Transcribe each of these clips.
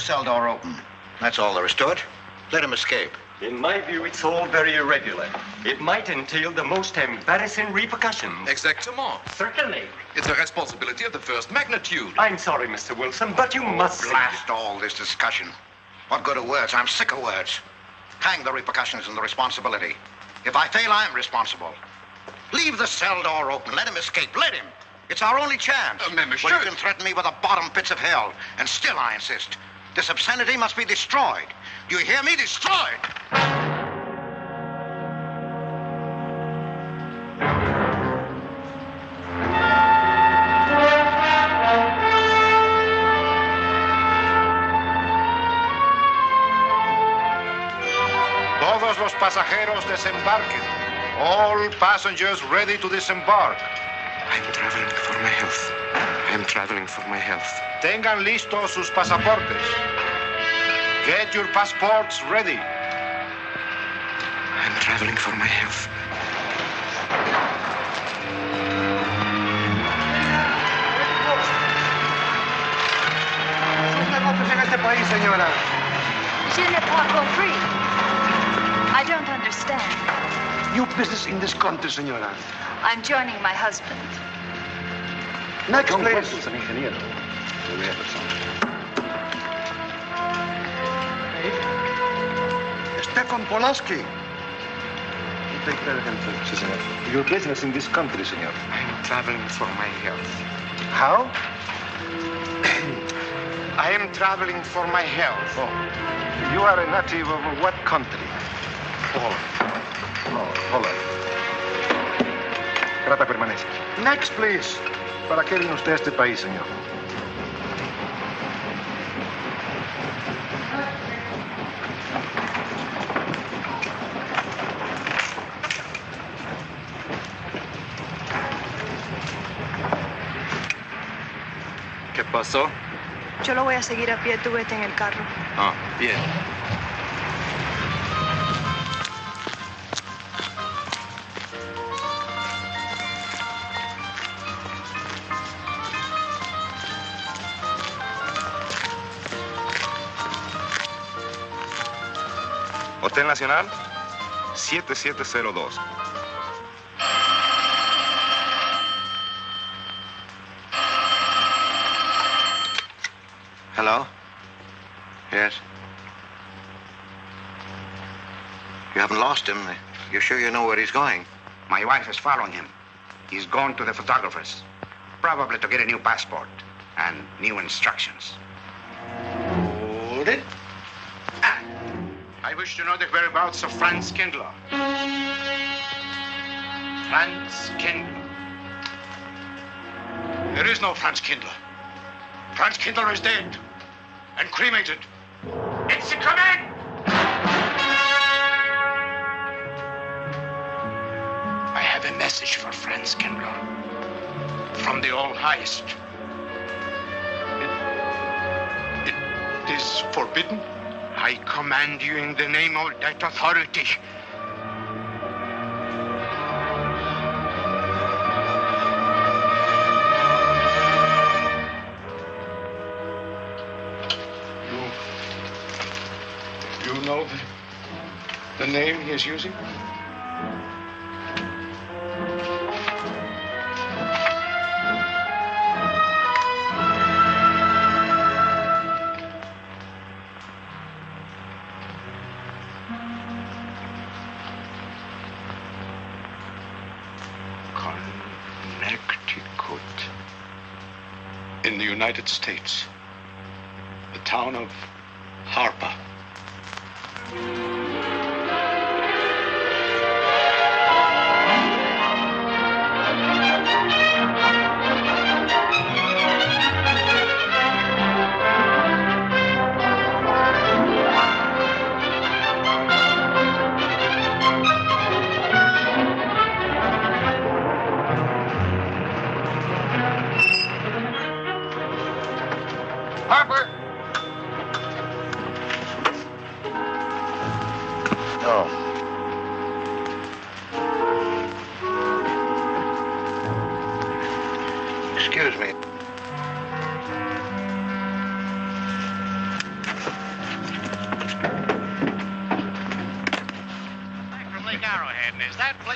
cell door open. That's all there is to it. Let him escape. In my view, it's all very irregular. It might entail the most embarrassing repercussions. Exactement. Certainly. It's a responsibility of the first magnitude. I'm sorry, Mr. Wilson, but you must... Blast all this discussion. What good are words? I'm sick of words. Hang the repercussions and the responsibility. If I fail, I'm responsible. Leave the cell door open. Let him escape. Let him. It's our only chance. Monsieur. Well, you can threaten me with the bottom pits of hell, and still I insist. This obscenity must be destroyed. Do you hear me? Destroyed! Todos los pasajeros desembarquen. All passengers ready to disembark. I'm traveling for my health. I'm traveling for my health. Tengan listos sus pasaportes. Get your passports ready. I'm traveling for my health. Je n'ai pas compris. I don't understand. New business in this country, senora. I'm joining my husband. Next, please. Es un ingeniero. Stefan Polaski. You take care of him, too, senor. Your business in this country, senor. I'm traveling for my health. How? I am traveling for my health. Oh. You are a native of what country? Poland. Oh, Holland. Trata permanece. Next, please. ¿Para qué vino usted a este país, señor? ¿Qué pasó? Yo lo voy a seguir a pie, tú vete en el carro. Ah, bien. Hotel Nacional, 7702. Hello? Yes? You haven't lost him. You're sure you know where he's going? My wife is following him. He's gone to the photographer's, probably to get a new passport and new instructions. Hold it. I wish to know the whereabouts of Franz Kindler. Franz Kindler. There is no Franz Kindler. Franz Kindler is dead and cremated. It's a command! I have a message for Franz Kindler from the All-Highest. It is forbidden? I command you in the name of that authority. You know the name he is using? Connecticut. In the United States. The town of Harper. Harper! Oh. Excuse me.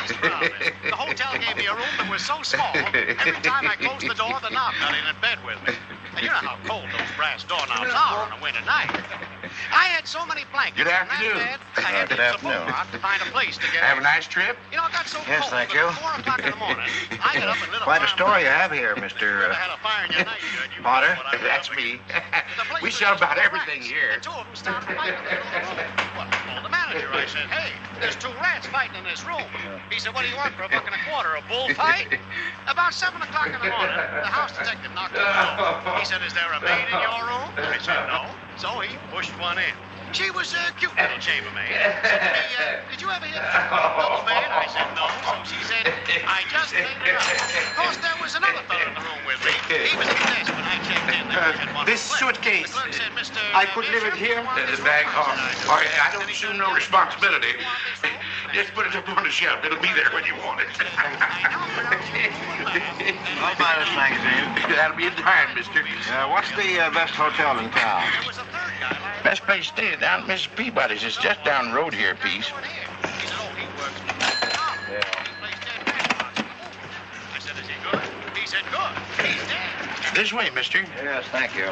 Just around it. The hotel gave me a room that was so small, every time I closed the door, the knob got in bed with me. And you know how cold those brass doorknobs are on a winter night. I had so many blankets Good in that afternoon. bed, I had to use the phone out to find a place to get Have a in. nice trip? You know, it got so Yes, cold thank that you. at 4 o'clock in the morning, I got up and lit a Quite a fire. story you have here, Mr. I had a fire in your night shirt. You Potter. know what I was That's up me. against. We sell about everything here. The two of them started fighting in the room. Well, I called the manager. I said, hey, there's two rats fighting in this room. He said, what do you want for $1.25? A bullfight? About 7 o'clock in the morning, the house detective knocked on the door. He said, is there a maid in your room? I said, no. So he pushed one in. She was a cute little chambermaid. Said to me, did you ever hear the double bed? I said, no. So she said, I just cleaned it up. Of course, there was another fellow in the room with me. He was at the desk when I checked in. There we had one This flip. suitcase. The clerk said, Mr. I could leave it here. There's The bag off. Oh, yeah, I don't assume no responsibility. Just put it up on the shelf. It'll be there when you want it. I'll buy this magazine. That'll be a dime, mister. What's the best hotel in town? There was a third guy lying Best place to stay is down at Mrs. Peabody's. It's just down the road here a piece. He said, oh, he works for the He plays dead matchbox in the movie. I said, is he good? He said, good. He's dead. This way, mister. Yes, thank you.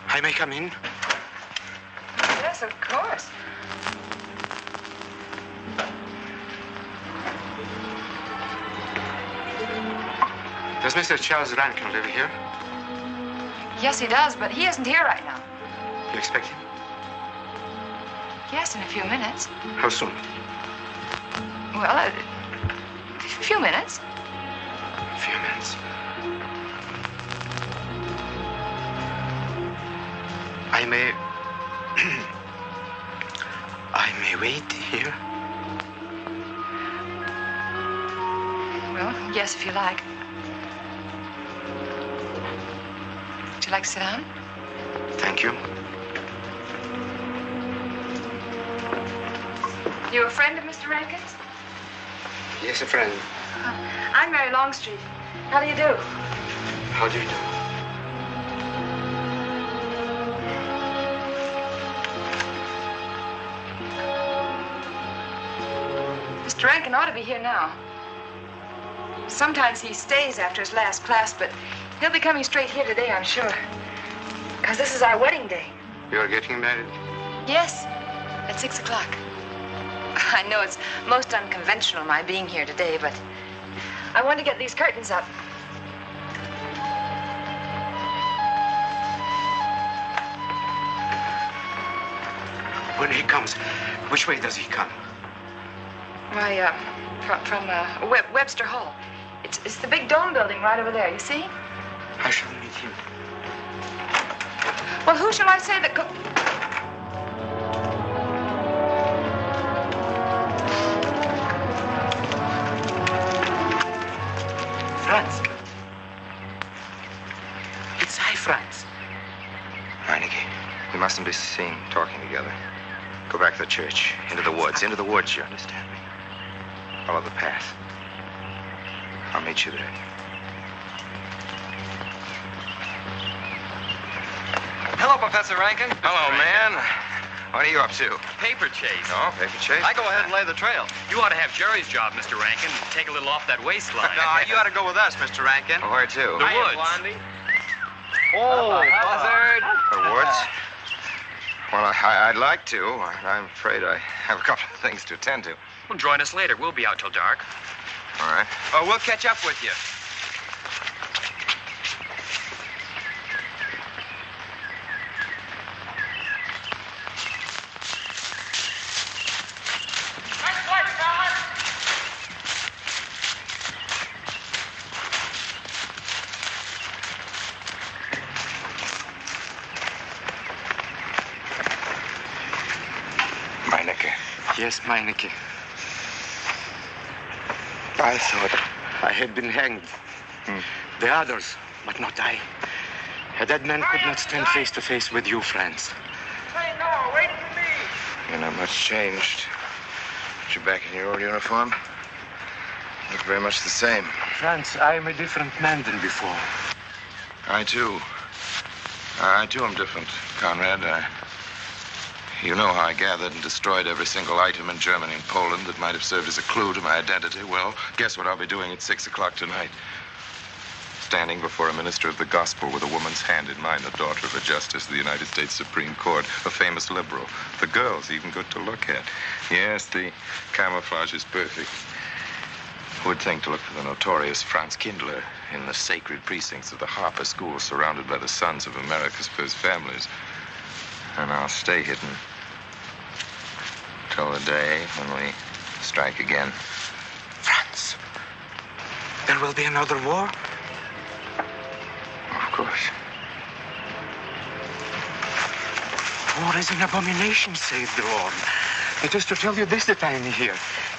I may come in. Yes, of course. Does Mr. Charles Rankin live here? Yes, he does, but he isn't here right now. You expect him? Yes, in a few minutes. How soon? Well, a few minutes. A few minutes. I may... I may wait here. Well, yes, if you like. Would you like to sit down? Thank you. You a friend of Mr. Rankin's? Yes, a friend. I'm Mary Longstreet. How do you do? How do you do? Mr. Rankin ought to be here now. Sometimes he stays after his last class, but he'll be coming straight here today, I'm sure. Because this is our wedding day. You're getting married? Yes, at 6 o'clock. I know it's most unconventional, my being here today, but I want to get these curtains up. When he comes, which way does he come? Why, from Webster Hall. It's the big dome building right over there, you see? I shall meet him. Well, who shall I say that Franz. It's I, Franz. Meineke, we mustn't be seen talking together. Go back to the church. Into the woods. Into the woods, you understand me? Follow the path. I'll meet you there. Hello, Professor Rankin. Hello, man. What are you up to? Paper chase. Oh, paper chase? I go ahead and lay the trail. You ought to have Jerry's job, Mr. Rankin. Take a little off that waistline. No, you ought to go with us, Mr. Rankin. Well, where to? The woods. Oh, buzzard. The woods? Well, I'd like to. I'm afraid I have a couple of things to attend to. Well, join us later. We'll be out till dark. All right. Oh, we'll catch up with you. Yes, Meineke. I thought I had been hanged. The others, but not I. A dead man could not stand face to face with you, Franz. Say no, wait for me. You're not much changed. But you're back in your old uniform. Look very much the same. Franz, I am a different man than before. I, too. I, too, am different, Conrad. You know how I gathered and destroyed every single item in Germany and Poland that might have served as a clue to my identity. Well, guess what I'll be doing at 6 o'clock tonight? Standing before a minister of the gospel with a woman's hand in mine, the daughter of a justice of the United States Supreme Court, a famous liberal. The girl's even good to look at. Yes, the camouflage is perfect. Who would think to look for the notorious Franz Kindler in the sacred precincts of the Harper School, surrounded by the sons of America's first families? And I'll stay hidden till the day when we strike again. Franz, there will be another war? Of course. War is an abomination, saith the Lord. It is to tell you this that I am here.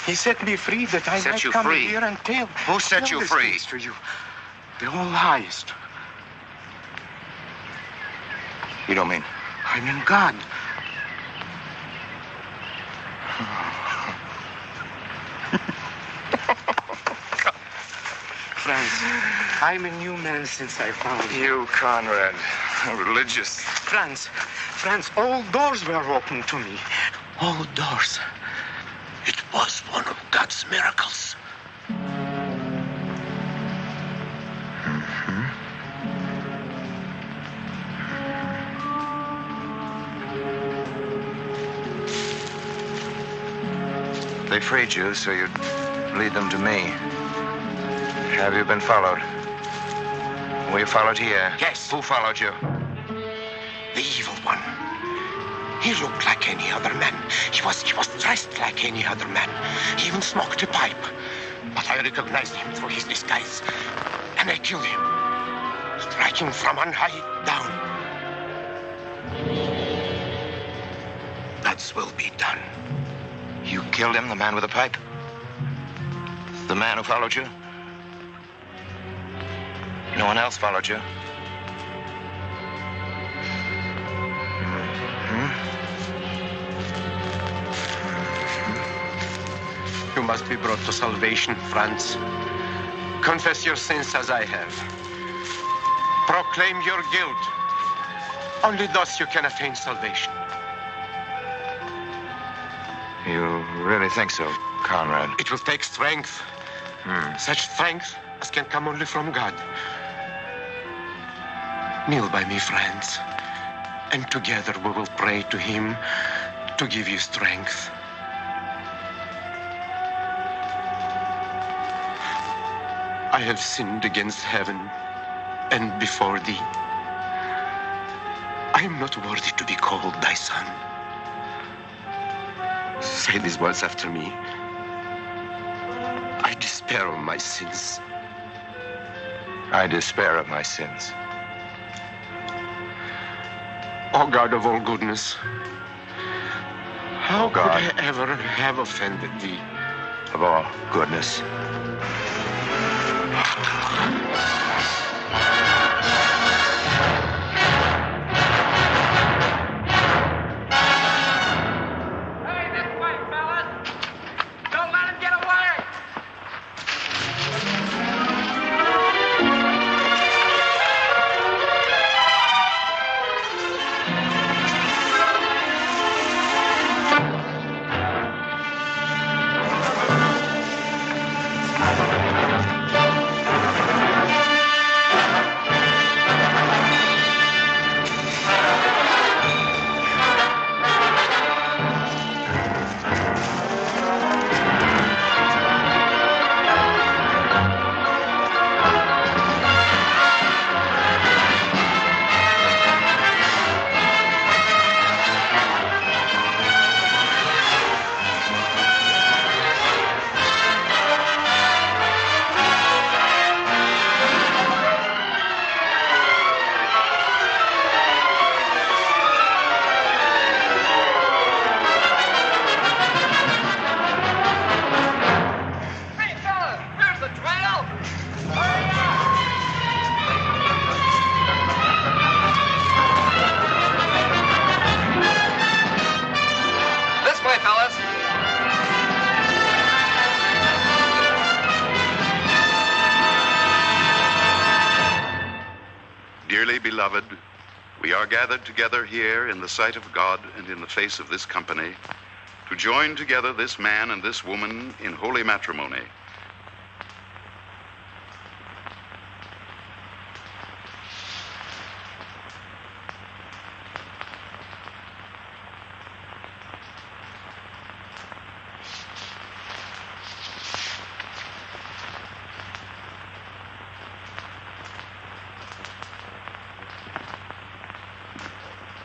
He set me free that I might come here and tell. Who set you free? To you, the all highest. You don't mean? I mean God. Franz, I'm a new man since I found you. You, Conrad, religious. Franz, all doors were open to me. All doors. It was one of God's miracles. They freed you so you'd lead them to me. Have you been followed? Were you followed here? Yes. Who followed you? The evil one. He looked like any other man. He was dressed like any other man. He even smoked a pipe. But I recognized him through his disguise. And I killed him, striking from on high down. God's will be done. You killed him, the man with the pipe? The man who followed you? No one else followed you? You must be brought to salvation, Franz. Confess your sins as I have. Proclaim your guilt. Only thus you can attain salvation. You really think so, Conrad? It will take strength. Such strength as can come only from God. Kneel by me, Franz, and together we will pray to him to give you strength. I have sinned against heaven and before thee. I am not worthy to be called thy son. Say these words after me. I despair of my sins. I despair of my sins. O God of all goodness, how could God. I ever have offended thee? Of all goodness. Hey, this way, fellas! Don't let him get away! Hey, fellas! Where's the trail? Hurry up! This way, fellas! Dearly beloved, we are gathered together here in the sight of God and in the face of this company to join together this man and this woman in holy matrimony.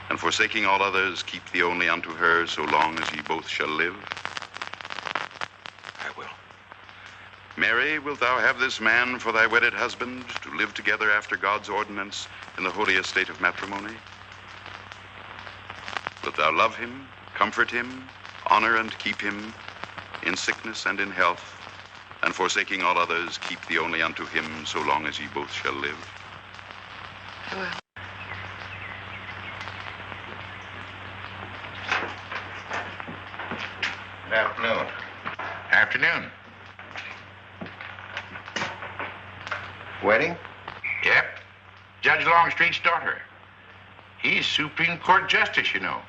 And forsaking all others, keep thee only unto her so long as ye both shall live. I will. Mary, wilt thou have this man for thy wedded husband, to live together after God's ordinance in the holy estate of matrimony? Wilt thou love him, comfort him, honor and keep him in sickness and in health, and forsaking all others, keep thee only unto him so long as ye both shall live? I will. Good afternoon. Afternoon. Wedding? Yep. Judge Longstreet's daughter. He's Supreme Court Justice, you know.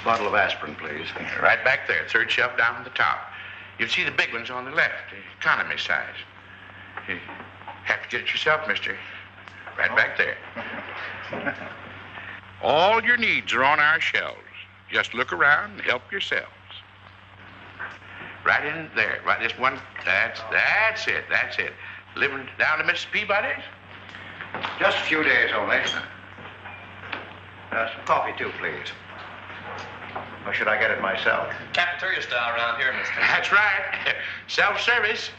Bottle of aspirin, please. Right back there, third shelf down at the top. You'll see the big ones on the left, the economy size. You have to get it yourself, mister. Right back there. All your needs are on our shelves. Just look around and help yourselves. Right in there, right this one. That's it. Living down to Mrs. Peabody's? Just a few days only. Some coffee, too, please. Or should I get it myself? Cafeteria style around here, mister. That's right. Self-service.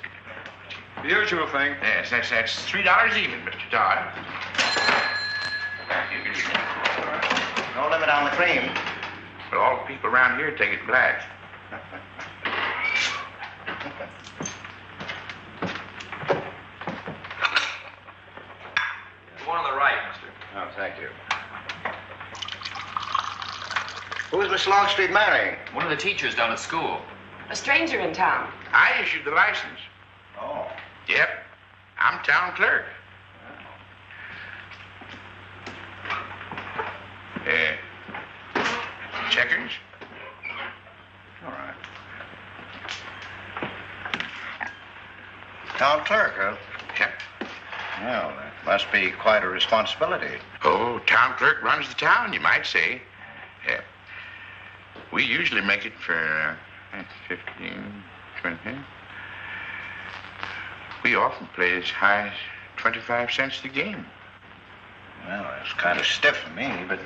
The usual thing. Yes, that's $3 even, Mr. Todd. No limit on the cream. But all the people around here take it black. The one on the right, mister. Oh, thank you. Who is Miss Longstreet marrying? One of the teachers down at school. A stranger in town. I issued the license. Oh. Yep. I'm town clerk. Checkers? All right. Town clerk, huh? Yep. Well, that must be quite a responsibility. Oh, town clerk runs the town, you might say. Yeah. We usually make it for 15, 20. We often play as high as 25 cents a game. Well, that's kind of stiff for me, but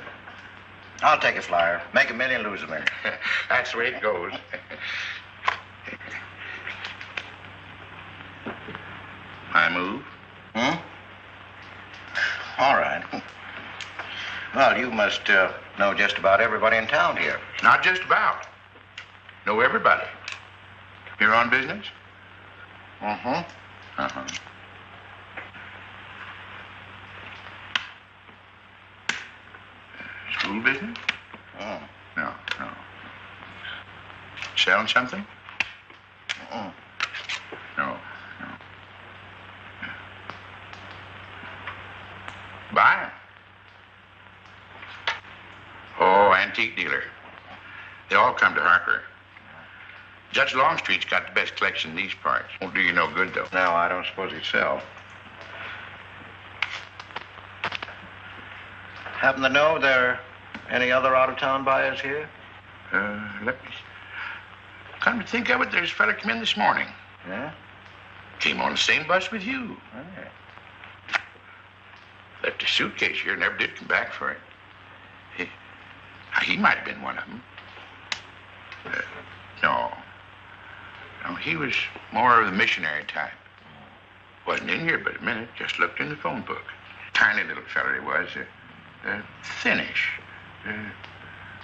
I'll take a flyer. Make $1 million, lose $1 million. That's the way it goes. I move. All right. Well, you must know just about everybody in town here. Not just about. Know everybody. You're on business? School business? No. Selling something? No. Buying? Oh, antique dealer. They all come to Harper. Judge Longstreet's got the best collection in these parts. Won't do you no good, though. No, I don't suppose he'd sell. Happen to know there are any other out-of-town buyers here? Let me... Come to think of it, there's a fella come in this morning. Yeah? Came on the same bus with you. Oh. Left a suitcase here, never did come back for it. He might have been one of them. No, he was more of the missionary type. Wasn't in here but a minute, just looked in the phone book. Tiny little fella he was, thinnish,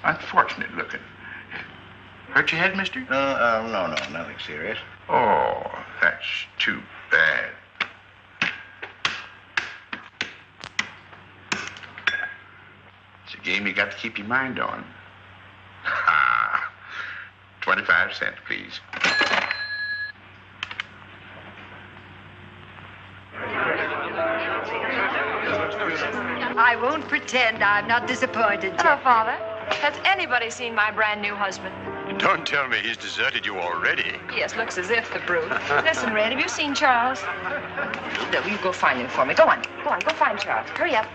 unfortunate looking. Hurt your head, mister? No, nothing serious. Oh, that's too bad. It's a game you got to keep your mind on. 25 cents, please. I won't pretend I'm not disappointed. Hello, Father. Has anybody seen my brand new husband? Don't tell me he's deserted you already. Yes, looks as if, the brute. Listen, Red, have you seen Charles? No, you go find him for me. Go on, go find Charles. Hurry up.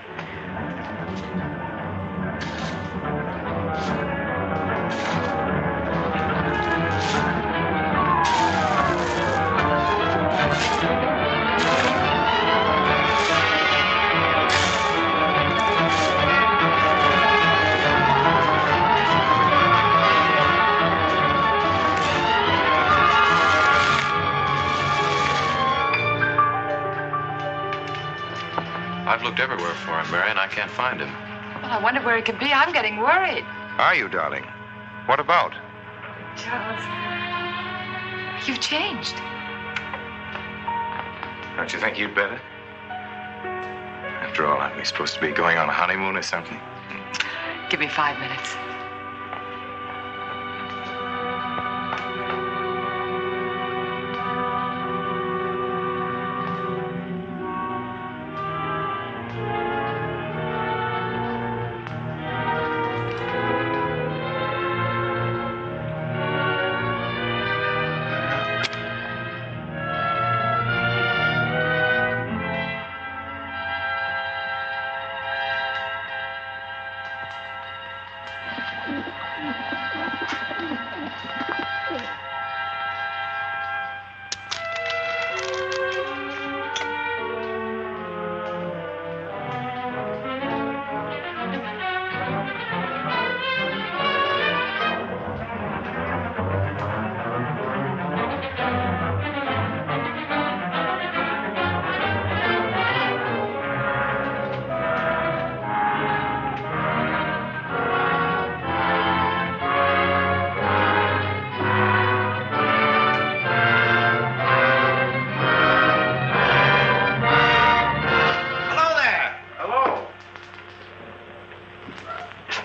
I've looked everywhere for him, Mary, and I can't find him. Well, I wonder where he could be. I'm getting worried. Are you, darling? What about? Charles, you've changed. Don't you think you'd better? After all, aren't we supposed to be going on a honeymoon or something? Give me 5 minutes.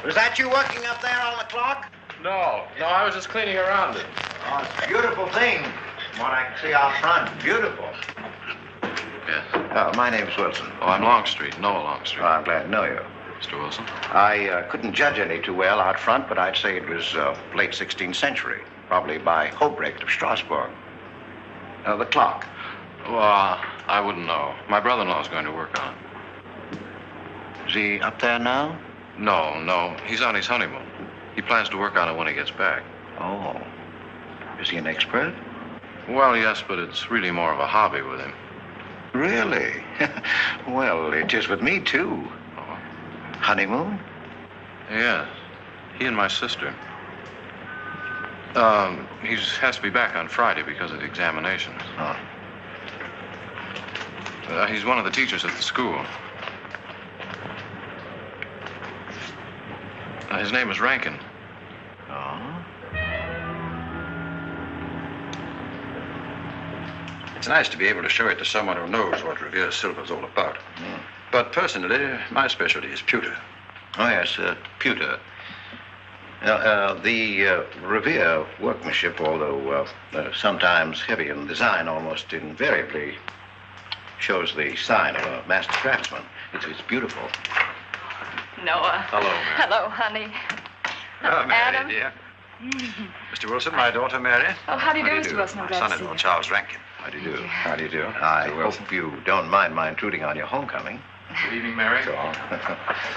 Was that you working up there on the clock? No, I was just cleaning around it. Oh, it's a beautiful thing. From what I can see out front, beautiful. Yes. My name's Wilson. Oh, I'm Longstreet, Noah Longstreet. Oh, I'm glad to know you. Mr. Wilson? I couldn't judge any too well out front, but I'd say it was late 16th century, probably by Hobrecht of Strasbourg. The clock. Well, I wouldn't know. My brother-in-law's going to work on it. Is he up there now? No. He's on his honeymoon. He plans to work on it when he gets back. Oh. Is he an expert? Well, yes, but it's really more of a hobby with him. Really? Well, it is with me, too. Oh. Honeymoon? Yes. He and my sister. He has to be back on Friday because of the examinations. Oh. He's one of the teachers at the school. His name is Rankin. Oh? It's nice to be able to show it to someone who knows what Revere Silver's all about. But personally, my specialty is pewter. Oh, yes, pewter. The Revere workmanship, although sometimes heavy in design, almost invariably shows the sign of a master craftsman. It's beautiful. Noah. Hello, Mary. Hello, honey. Oh, Mary, Adam. dear. Mr. Wilson, my daughter, Mary. Oh, how do you do, Mr. Wilson? I'm My glad to see son-in-law, you. Charles Rankin. How do you do? How do you do? I Mr. Wilson. hope you don't mind my intruding on your homecoming. Good evening, Mary.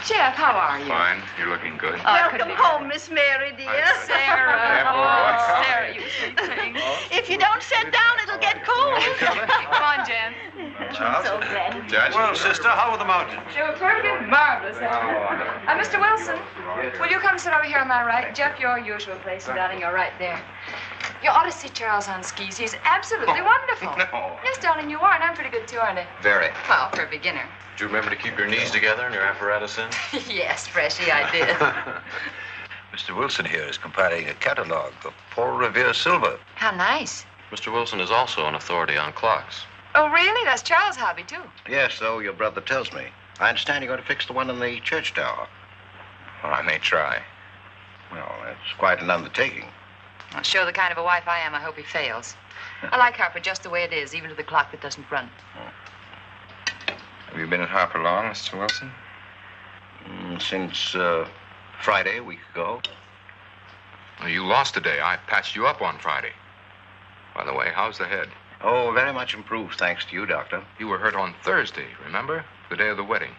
Jeff, how are you? Fine. You're looking good. Welcome home, Miss Mary, dear. Sarah. Oh, Sarah, you sweet thing. If you don't sit down, it'll get cold. Come on, Jen. Charles? So glad. Judge? Well, sister, how are the mountains? They were perfect, marvelous. Mr. Wilson, will you come sit over here on my right? Jeff, your usual place, and darling, you're right there. You ought to see Charles on skis. He's absolutely wonderful. No. Yes, darling, you are, and I'm pretty good too, aren't I? Very. Well, for a beginner. Do you remember to keep your knees together and your apparatus in? Yes, Freshy, I did. Mr. Wilson here is compiling a catalog of Paul Revere silver. How nice. Mr. Wilson is also an authority on clocks. Oh, really? That's Charles' hobby, too. Yes, so your brother tells me. I understand you're going to fix the one in the church tower. Well, I may try. Well, that's quite an undertaking. I'll show the kind of a wife I am. I hope he fails. I like Harper just the way it is, even to the clock that doesn't run. Have you been at Harper long, Mr. Wilson? Since Friday, a week ago. You lost today. I patched you up on Friday. By the way, how's the head? Oh, very much improved, thanks to you, Doctor. You were hurt on Thursday, remember? The day of the wedding.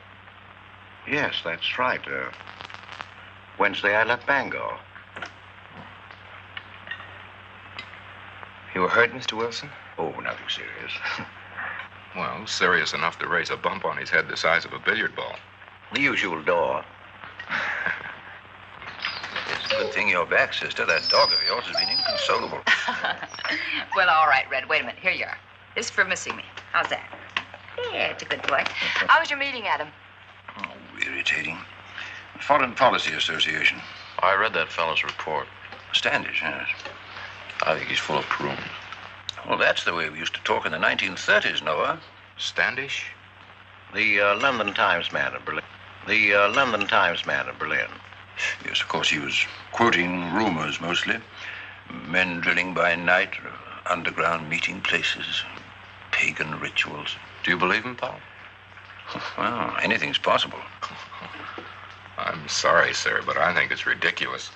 Yes, that's right. Wednesday, I left Bangor. You were hurt, Mr. Wilson? Oh, nothing serious. Well, serious enough to raise a bump on his head the size of a billiard ball. The usual door. It's a good thing you're back, sister. That dog of yours has been inconsolable. Well, all right, Red. Wait a minute. Here you are. This is for missing me. How's that? Yeah, it's a good boy. How was your meeting, Adam? Oh, irritating. Foreign Policy Association. I read that fellow's report. Standish, yes. I think he's full of prunes. Well, that's the way we used to talk in the 1930s, Noah. Standish? The London Times man of Berlin. The London Times man of Berlin. Yes, of course, he was quoting rumors mostly. Men drilling by night, underground meeting places, pagan rituals. Do you believe him, Paul? Well, anything's possible. I'm sorry, sir, but I think it's ridiculous.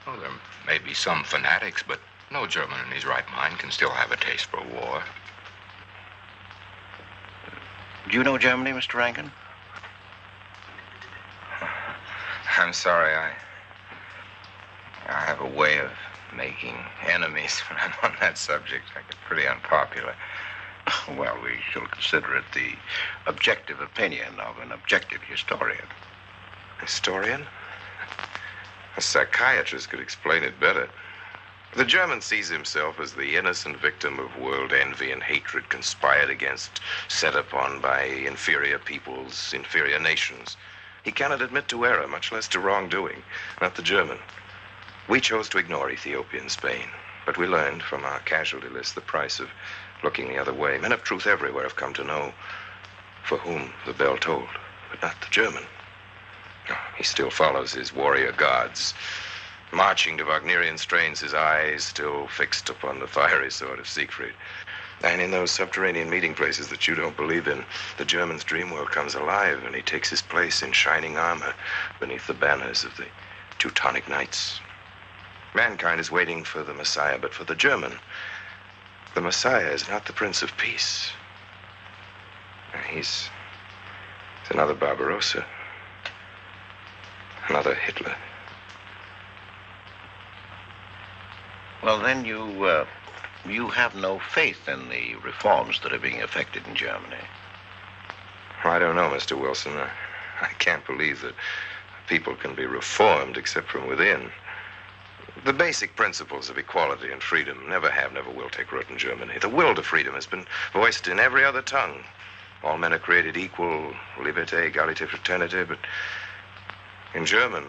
Oh, there may be some fanatics, but no German in his right mind can still have a taste for war. Do you know Germany, Mr. Rankin? I'm sorry, I have a way of making enemies when I'm on that subject. I get pretty unpopular. Well, we shall consider it the objective opinion of an objective historian. Historian? A psychiatrist could explain it better. The German sees himself as the innocent victim of world envy and hatred conspired against, set upon by inferior peoples, inferior nations. He cannot admit to error, much less to wrongdoing. Not the German. We chose to ignore Ethiopia and Spain, but we learned from our casualty list the price of looking the other way. Men of truth everywhere have come to know for whom the bell tolled, but not the German. He still follows his warrior gods, marching to Wagnerian strains, his eyes still fixed upon the fiery sword of Siegfried. And in those subterranean meeting places that you don't believe in, the German's dream world comes alive, and he takes his place in shining armor beneath the banners of the Teutonic Knights. Mankind is waiting for the Messiah, but for the German, the Messiah is not the Prince of Peace. He's another Barbarossa, another Hitler. Well, then you have no faith in the reforms that are being effected in Germany. I don't know, Mr. Wilson. I can't believe that people can be reformed except from within. The basic principles of equality and freedom never have, never will take root in Germany. The will to freedom has been voiced in every other tongue. All men are created equal, liberté, égalité, fraternité, but in German...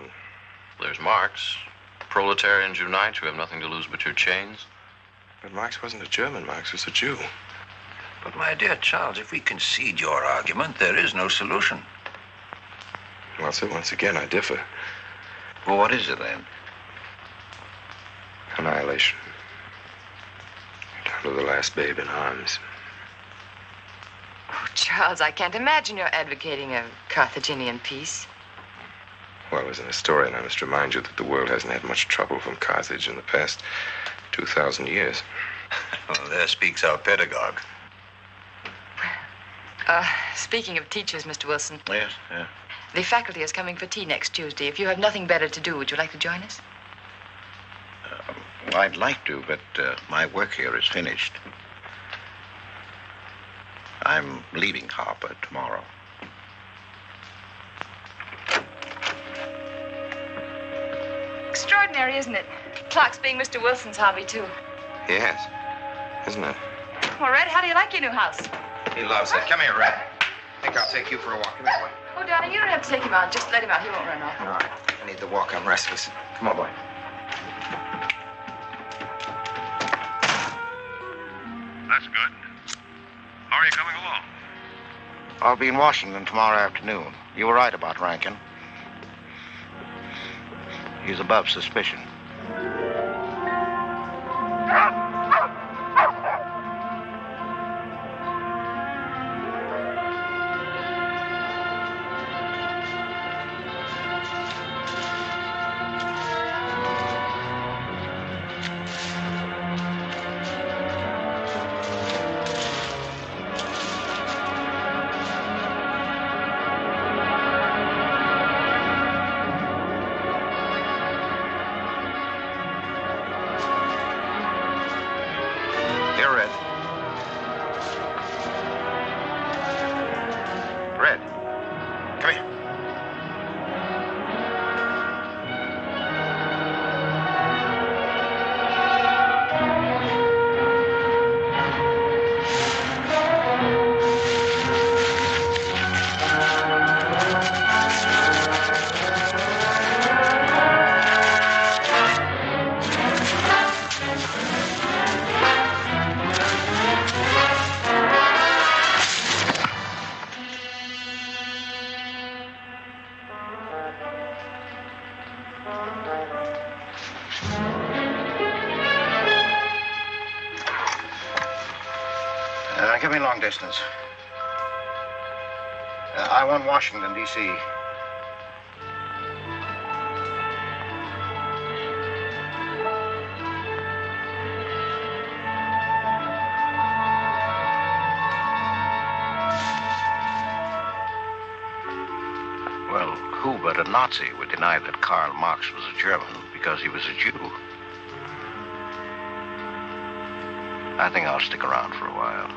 There's Marx. Proletarians unite, you have nothing to lose but your chains. But Marx wasn't a German, Marx was a Jew. But, my dear Charles, if we concede your argument, there is no solution. Well, sir, once again, I differ. Well, what is it, then? Annihilation. Down to the last babe in arms. Oh, Charles, I can't imagine you're advocating a Carthaginian peace. Well, as an historian, I must remind you that the world hasn't had much trouble from Carthage in the past 2,000 years. Well, there speaks our pedagogue. Speaking of teachers, Mr. Wilson. Yes, yeah. The faculty is coming for tea next Tuesday. If you have nothing better to do, would you like to join us? Well, I'd like to, but my work here is finished. I'm leaving Harper tomorrow. Extraordinary, isn't it? Clocks being Mr. Wilson's hobby, too. Yes, isn't it? Well, Red, how do you like your new house? He loves it. Come here, Red. I think I'll take you for a walk. Come here, boy. Oh, darling, you don't have to take him out. Just let him out. He won't run off. All right. I need the walk. I'm restless. Come on, boy. That's good. How are you coming along? I'll be in Washington tomorrow afternoon. You were right about Rankin. He's above suspicion. Give me long distance. I want Washington, D.C. Well, who but a Nazi would deny that Karl Marx was a German because he was a Jew? I think I'll stick around for a while.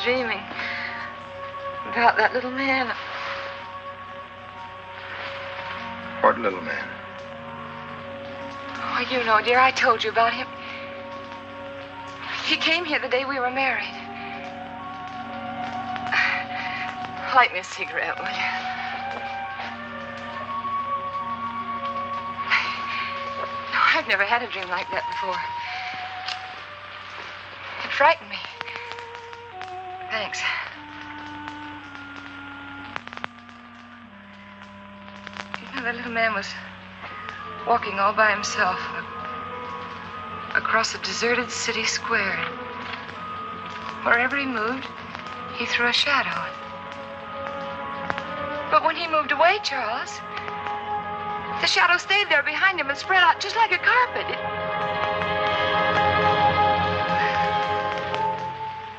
Dreaming about that little man. What little man? Oh, you know, dear, I told you about him. He came here the day we were married. Light me a cigarette, will you? No, I've never had a dream like that before. It frightened me. Thanks. You know, the little man was walking all by himself. across a deserted city square. Wherever he moved, he threw a shadow. But when he moved away, Charles, the shadow stayed there behind him and spread out just like a carpet.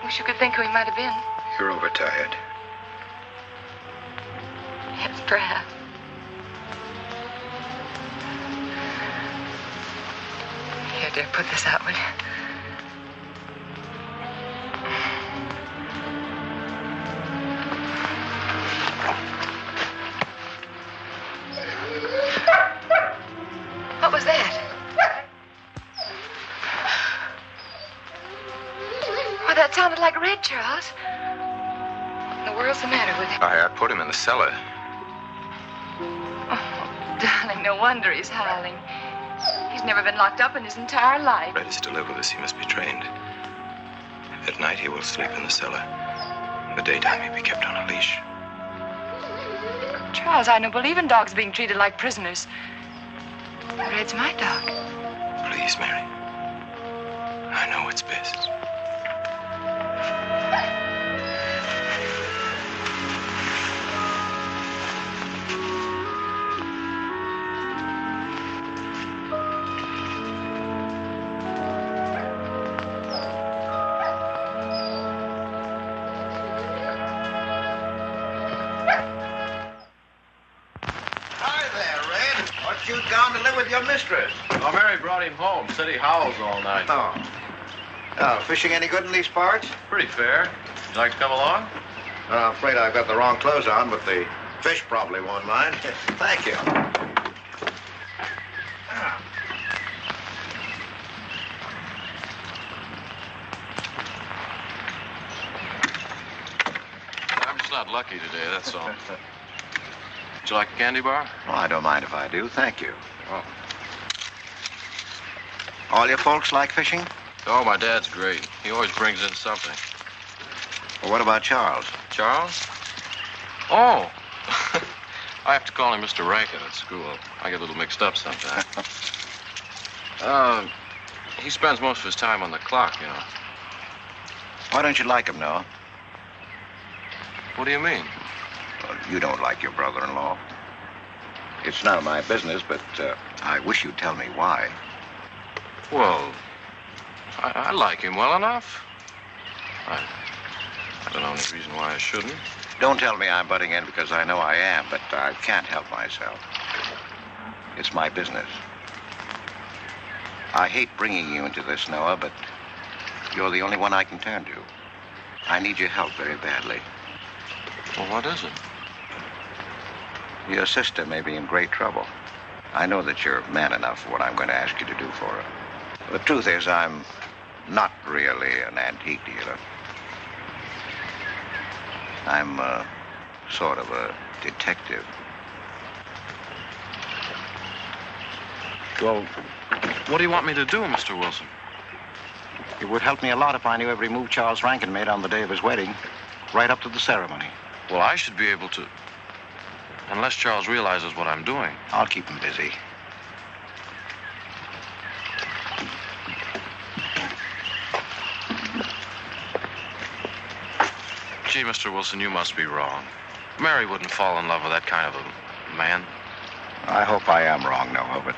Wish you could think who he might have been. You're overtired. Yes, perhaps. Here, dear, put this out, will you? What was that? Why, that sounded like Red, Charles. What in the world's the matter with him? I put him in the cellar. Oh, darling, no wonder he's howling. He's never been locked up in his entire life. Red is to live with us. He must be trained. At night, he will sleep in the cellar. In the daytime, he'll be kept on a leash. Charles, I don't believe in dogs being treated like prisoners. Red's my dog. Please, Mary. I know what's best. Your mistress. Oh, Mary brought him home. Said he howls all night. Oh, fishing any good in these parts? Pretty fair. You'd like to come along? I'm afraid I've got the wrong clothes on, but the fish probably won't mind. Thank you. I'm just not lucky today, that's all. Would you like a candy bar? Oh, I don't mind if I do. Thank you. Oh. All your folks like fishing? Oh, my dad's great. He always brings in something. Well, what about Charles? Charles? Oh. I have to call him Mr. Rankin at school. I get a little mixed up sometimes. He spends most of his time on the clock, you know. Why don't you like him, Noah? What do you mean? Well, you don't like your brother-in-law. It's none of my business, but I wish you'd tell me why. Well, I like him well enough. I don't know any reason why I shouldn't. Don't tell me I'm butting in because I know I am, but I can't help myself. It's my business. I hate bringing you into this, Noah, but you're the only one I can turn to. I need your help very badly. Well, what is it? Your sister may be in great trouble. I know that you're man enough for what I'm going to ask you to do for her. The truth is, I'm not really an antique dealer. I'm sort of a detective. Well, what do you want me to do, Mr. Wilson? It would help me a lot if I knew every move Charles Rankin made on the day of his wedding, right up to the ceremony. Well, I should be able to... Unless Charles realizes what I'm doing. I'll keep him busy. Gee, Mr. Wilson, you must be wrong. Mary wouldn't fall in love with that kind of a man. I hope I am wrong, Noah, but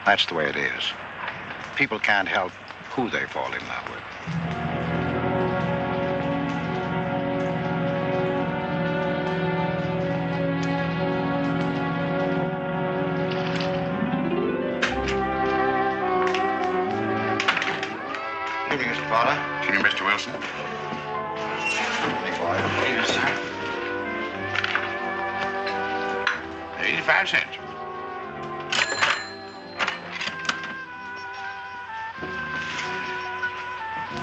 that's the way it is. People can't help who they fall in love with. Good evening, Mr. Fowler. Good evening, Mr. Wilson. Yes, sir. 85 cents.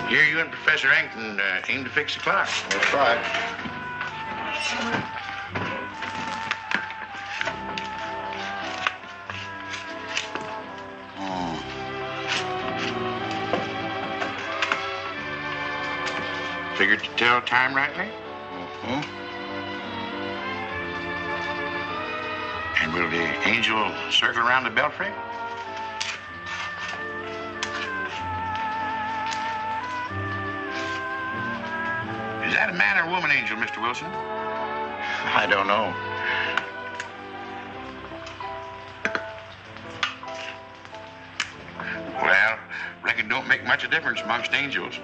Here you and Professor Ankton aim to fix the clock. We'll try. Figured to tell time rightly? Mm-hmm. And will the angel circle around the belfry? that a man or a woman, Angel, Mr. Wilson? I don't know. Well, reckon it don't make much of a difference amongst angels.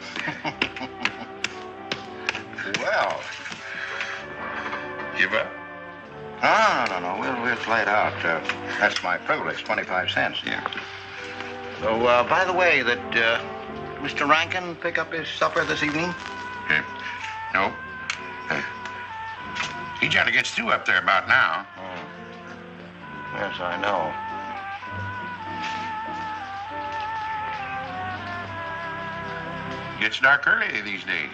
Well. Give up? No. We'll play it out. That's my privilege, 25 cents. Yeah. So, by the way, did Mr. Rankin pick up his supper this evening? No. He trying to get Stu up there about now. Yes, I know. Gets dark early these days.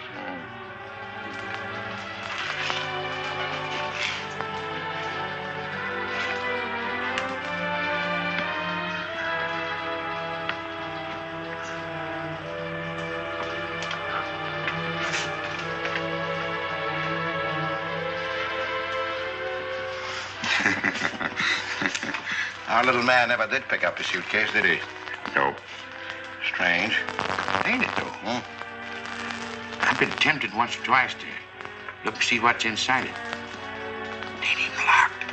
Our little man never did pick up his suitcase, did he? No. Strange. Ain't it, though? I've been tempted once or twice to look and see what's inside it. Ain't even locked.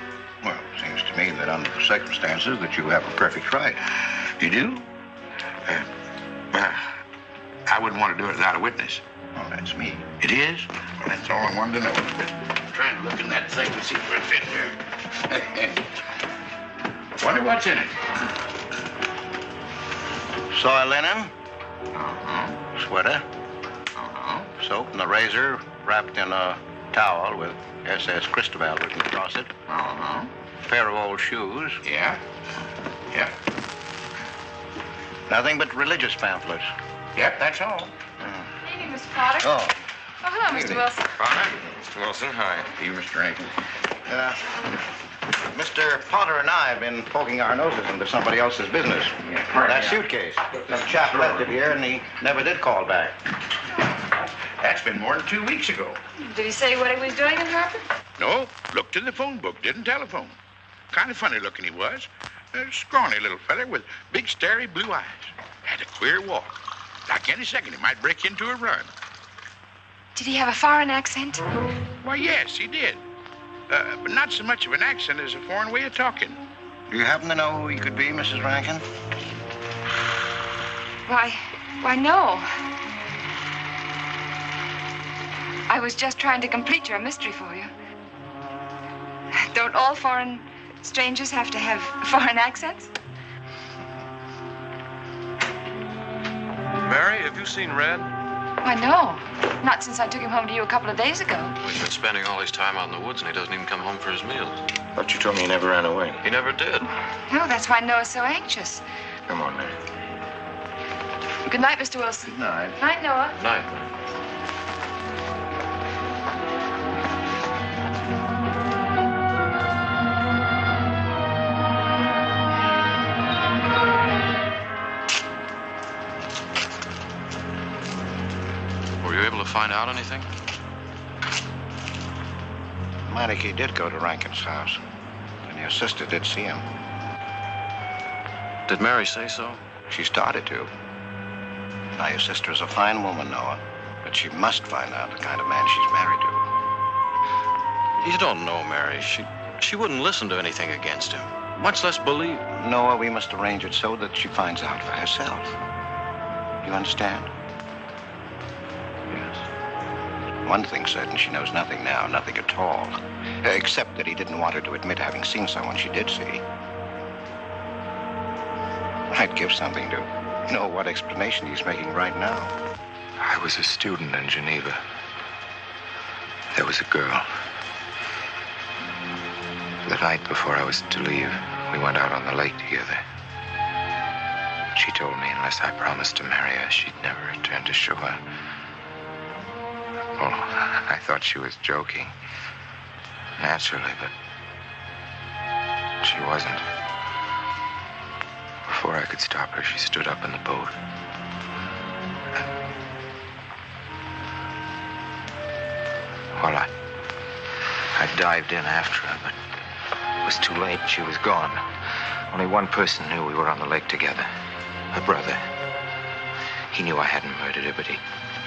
Well, it seems to me that under the circumstances that you have a perfect right. You do? Well, I wouldn't want to do it without a witness. Oh, that's me. It is? Well, that's all I wanted to know. I'm trying to look in that thing to see where it fits here. Wonder what's in it. Soy linen. Uh-huh. Sweater. Uh-huh. Soap and a razor wrapped in a towel with SS Cristobal written across it. Uh-huh. Pair of old shoes. Yeah. Yeah. Nothing but religious pamphlets. Yep, that's all. Evening, Mr. Potter. Oh. Oh, hello, Mr. Wilson. Potter? Mr. Wilson, hi. You, Mr. Rankin. Mr. Potter and I have been poking our noses into somebody else's business. That suitcase. Some chap left it here, and he never did call back. That's been more than 2 weeks ago. Did he say what he was doing in Harper? No, looked in the phone book, didn't telephone. Kind of funny looking he was. A scrawny little feller with big, starry blue eyes. Had a queer walk. Like any second, he might break into a run. Did he have a foreign accent? Why, yes, he did. But not so much of an accent as a foreign way of talking. Do you happen to know who he could be, Mrs. Rankin? Why, no. I was just trying to complete your mystery for you. Don't all foreign strangers have to have foreign accents? Mary, have you seen Red? Why, no. Not since I took him home to you a couple of days ago. He's been spending all his time out in the woods, and he doesn't even come home for his meals. But you told me he never ran away. He never did. No, that's why Noah's so anxious. Come on, Mary. Good night, Mr. Wilson. Good night. Night, Noah. Night. Were you able to find out anything? Meineke did go to Rankin's house, and your sister did see him. Did Mary say so? She started to. Now, your sister is a fine woman, Noah, but she must find out the kind of man she's married to. You don't know Mary. She wouldn't listen to anything against him, much less believe. Noah, we must arrange it so that she finds out for herself. You understand? Yes. One thing's certain, she knows nothing now, nothing at all. Except that he didn't want her to admit having seen someone she did see. I'd give something to know what explanation he's making right now. I was a student in Geneva. There was a girl. The night before I was to leave, we went out on the lake together. She told me unless I promised to marry her, she'd never return to shore. Well, I thought she was joking. Naturally, but she wasn't. Before I could stop her, she stood up in the boat. Well, I dived in after her, but it was too late. She was gone. Only one person knew we were on the lake together. Her brother. He knew I hadn't murdered her, but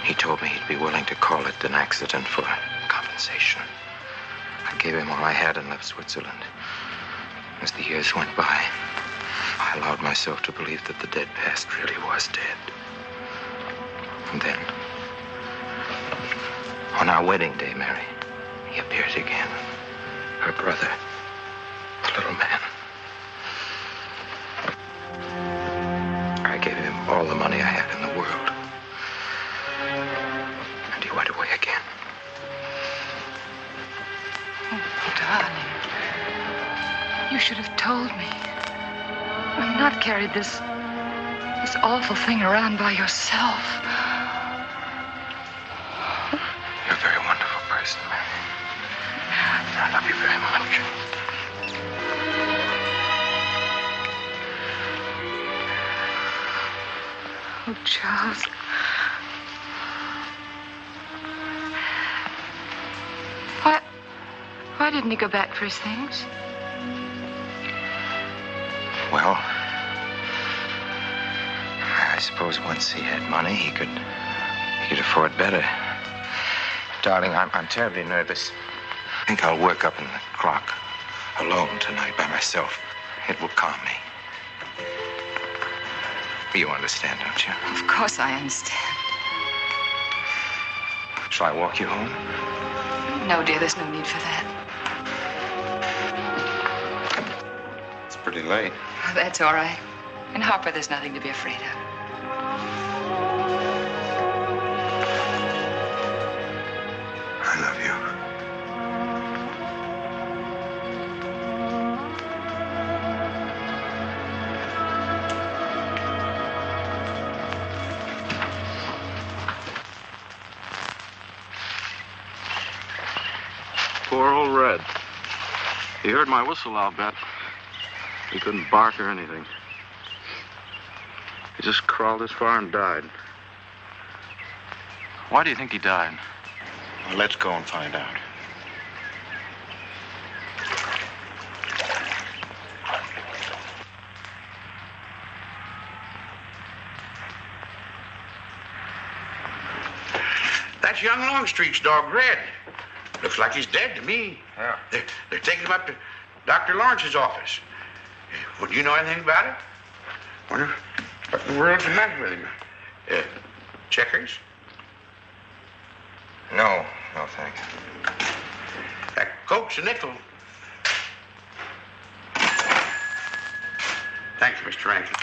He told me he'd be willing to call it an accident for compensation. I gave him all I had and left Switzerland. As the years went by, I allowed myself to believe that the dead past really was dead. And then, on our wedding day, Mary, he appeared again. Her brother, the little man. I gave him all the money I had in the world. And he went away again. Oh, darling. You should have told me. And not carried this awful thing around by yourself. You're a very wonderful person, Mary. I love you very much. Oh, Charles. Why didn't he go back for his things? Well, I suppose once he had money, he could afford better. Darling, I'm terribly nervous. I think I'll work up in the clock alone tonight by myself. It will calm me. You understand, don't you? Of course I understand. Shall I walk you home? No, dear, there's no need for that. It's pretty late. Oh, that's all right. In Harper, there's nothing to be afraid of. I love you. Poor old Red. He heard my whistle, I'll bet. He couldn't bark or anything. He just crawled this far and died. Why do you think he died? Well, let's go and find out. That's young Longstreet's dog, Red. Looks like he's dead to me. Yeah. They're taking him up to Dr. Lawrence's office. Would you know anything about it? Wonder what in the world's the matter with him? Checkers? No, thank you. That Coke's a nickel. Thank you, Mr. Rankin.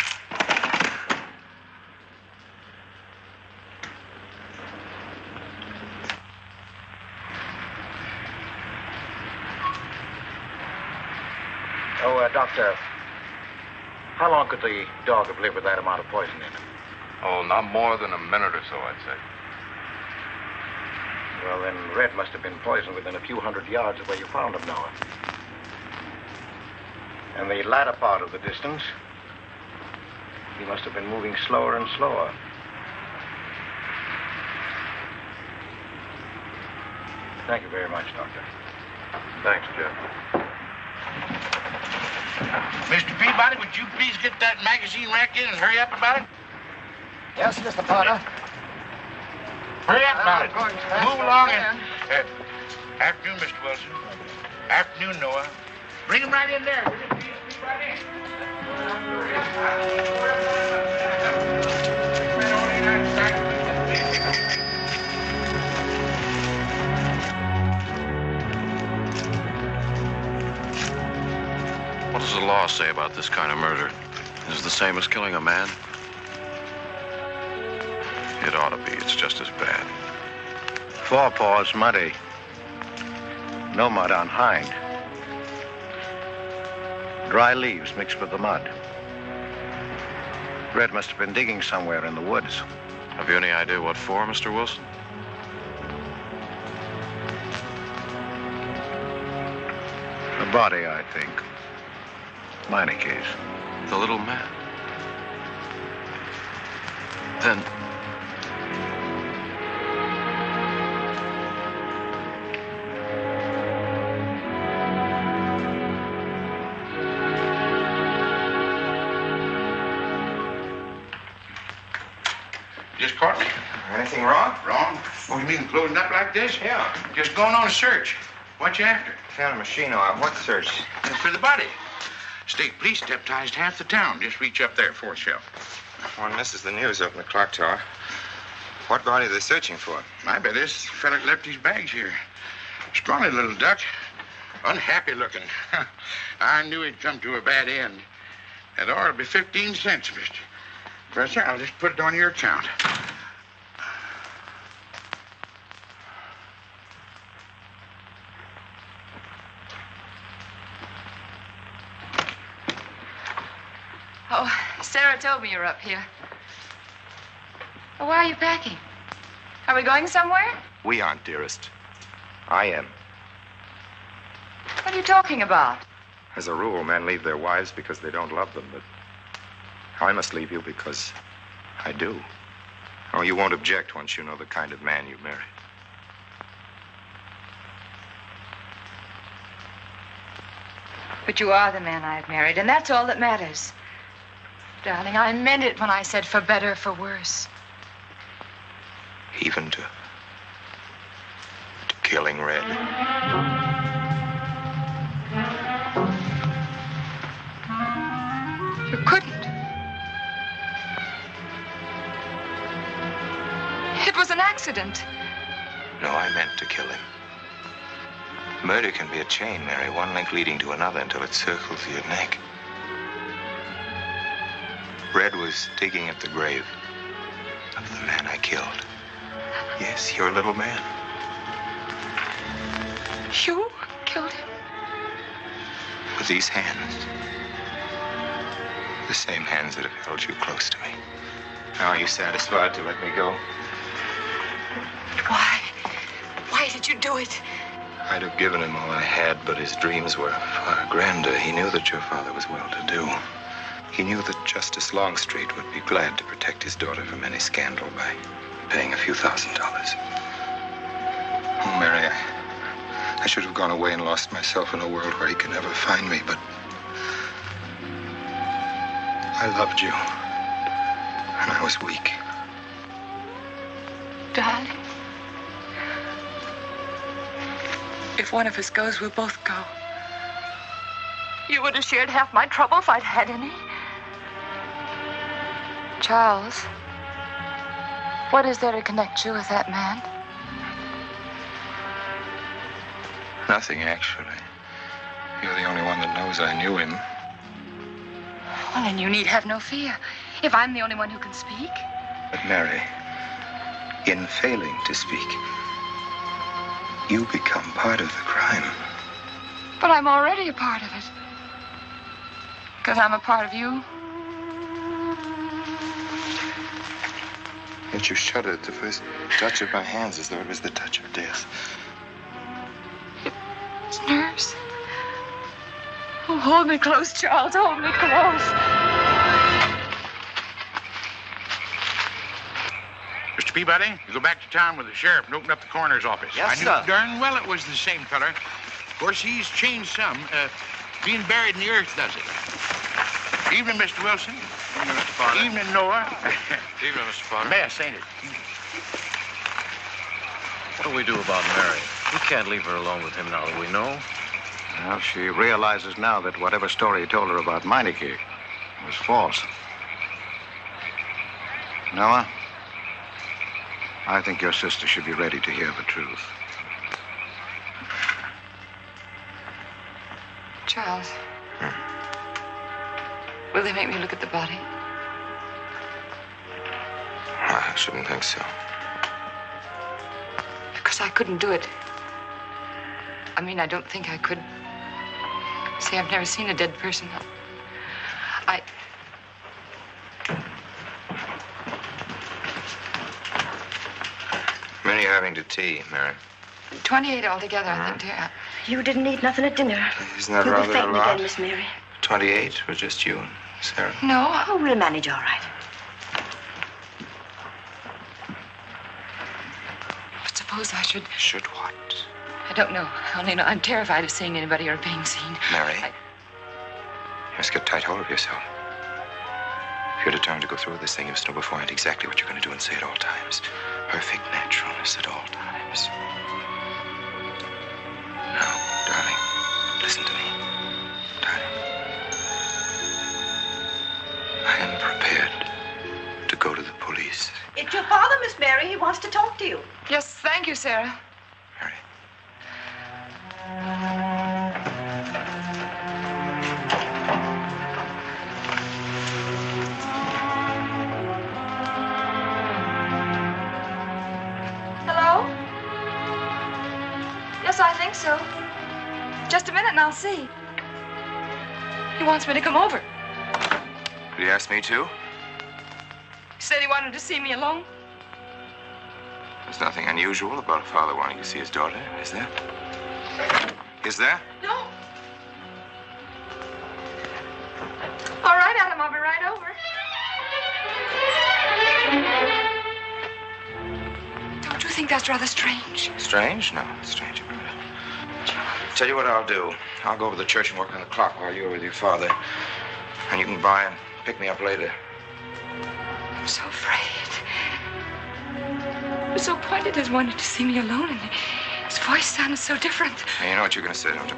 Doctor, how long could the dog have lived with that amount of poison in him? Oh, not more than a minute or so, I'd say. Well, then Red must have been poisoned within a few hundred yards of where you found him, Noah. And the latter part of the distance, he must have been moving slower and slower. Thank you very much, Doctor. Thanks, Jeff. Mr. Peabody, would you please get that magazine rack in and hurry up about it? Yes, Mr. Potter. Hurry up about it. Move along and... afternoon, Mr. Wilson. Afternoon, Noah. Bring him right in there. Bring him right What does the law say about this kind of murder? Is it the same as killing a man? It ought to be. It's just as bad. Forepaws muddy. No mud on hind. Dry leaves mixed with the mud. Red must have been digging somewhere in the woods. Have you any idea what for, Mr. Wilson? A body, I think. Minor case. The little man. Then... Just caught me. Anything wrong? Wrong? Oh, you mean closing up like this? Yeah. Just going on a search. What you after? Found a machine off. What search? For the body. State police deputized half the town. Just reach up there, fourth shelf. One misses the news up in the clock tower. What body are they searching for? I bet this fella left his bags here. Scrawny little duck. Unhappy looking. I knew he'd come to a bad end. That ought to be 15 cents, mister. Professor, I'll just put it on your account. Oh, Sarah told me you're up here. Well, why are you packing? Are we going somewhere? We aren't, dearest. I am. What are you talking about? As a rule, men leave their wives because they don't love them, but I must leave you because I do. Oh, you won't object once you know the kind of man you married. But you are the man I've married, and that's all that matters. Darling, I meant it when I said for better, for worse. Even to killing Red. You couldn't. It was an accident. No, I meant to kill him. Murder can be a chain, Mary, one link leading to another until it circles your neck. Red was digging at the grave of the man I killed. Yes, your little man. You killed him? With these hands. The same hands that have held you close to me. Now, are you satisfied to let me go? Why? Why did you do it? I'd have given him all I had, but his dreams were far grander. He knew that your father was well-to-do. He knew that Justice Longstreet would be glad to protect his daughter from any scandal by paying a few $1,000s. Oh, Mary, I should have gone away and lost myself in a world where he could never find me, but I loved you, and I was weak. Darling, if one of us goes, we'll both go. You would have shared half my trouble if I'd had any. Charles, what is there to connect you with that man? Nothing, actually. You're the only one that knows I knew him. Well, then you need have no fear. If I'm the only one who can speak. But, Mary, in failing to speak, you become part of the crime. But I'm already a part of it. Because I'm a part of you. Yet you shuddered at the first touch of my hands as though it was the touch of death. It's nerves. Oh, hold me close, Charles. Hold me close. Mr. Peabody, you go back to town with the sheriff and open up the coroner's office. Yes, I knew darn well it was the same feller. Of course, he's changed some. Being buried in the earth does it. Evening, Mr. Wilson. Evening, Mr. Potter. Evening, Noah. Evening, Mr. Potter. Mess, ain't it? What do we do about Mary? We can't leave her alone with him now that we know. Well, she realizes now that whatever story he told her about Meineke was false. Noah, I think your sister should be ready to hear the truth. Charles. Will they make me look at the body? I shouldn't think so. Because I couldn't do it. I mean, I don't think I could. See, I've never seen a dead person. Many are having to tea, Mary. 28 altogether, I think, dear. You didn't eat nothing at dinner. Isn't that You'll be rather a fainting lot? again, Miss Mary. 28 for just you and Sarah? No. Oh, we'll manage all right. But suppose I should... Should what? I don't know. I only know I'm terrified of seeing anybody or being seen. Mary, you must get tight hold of yourself. If you're determined to go through with this thing, you must know beforehand exactly what you're going to do and say at all times. Perfect naturalness at all times. Now, darling, listen to me. Darling. I am prepared to go to the police. It's your father, Miss Mary. He wants to talk to you. Yes, thank you, Sarah. Mary. Hello? Yes, I think so. Just a minute and I'll see. He wants me to come over. Did he ask me to? He said he wanted to see me alone. There's nothing unusual about a father wanting to see his daughter, is there? Is there? No. All right, Adam, I'll be right over. Don't you think that's rather strange? Strange? No, it's strange. Tell you what I'll do. I'll go over to the church and work on the clock while you're with your father. And you can by and pick me up later. I'm so afraid. He was so pointed as wanted to see me alone, and his voice sounded so different. Hey, you know what you're going to say, don't you?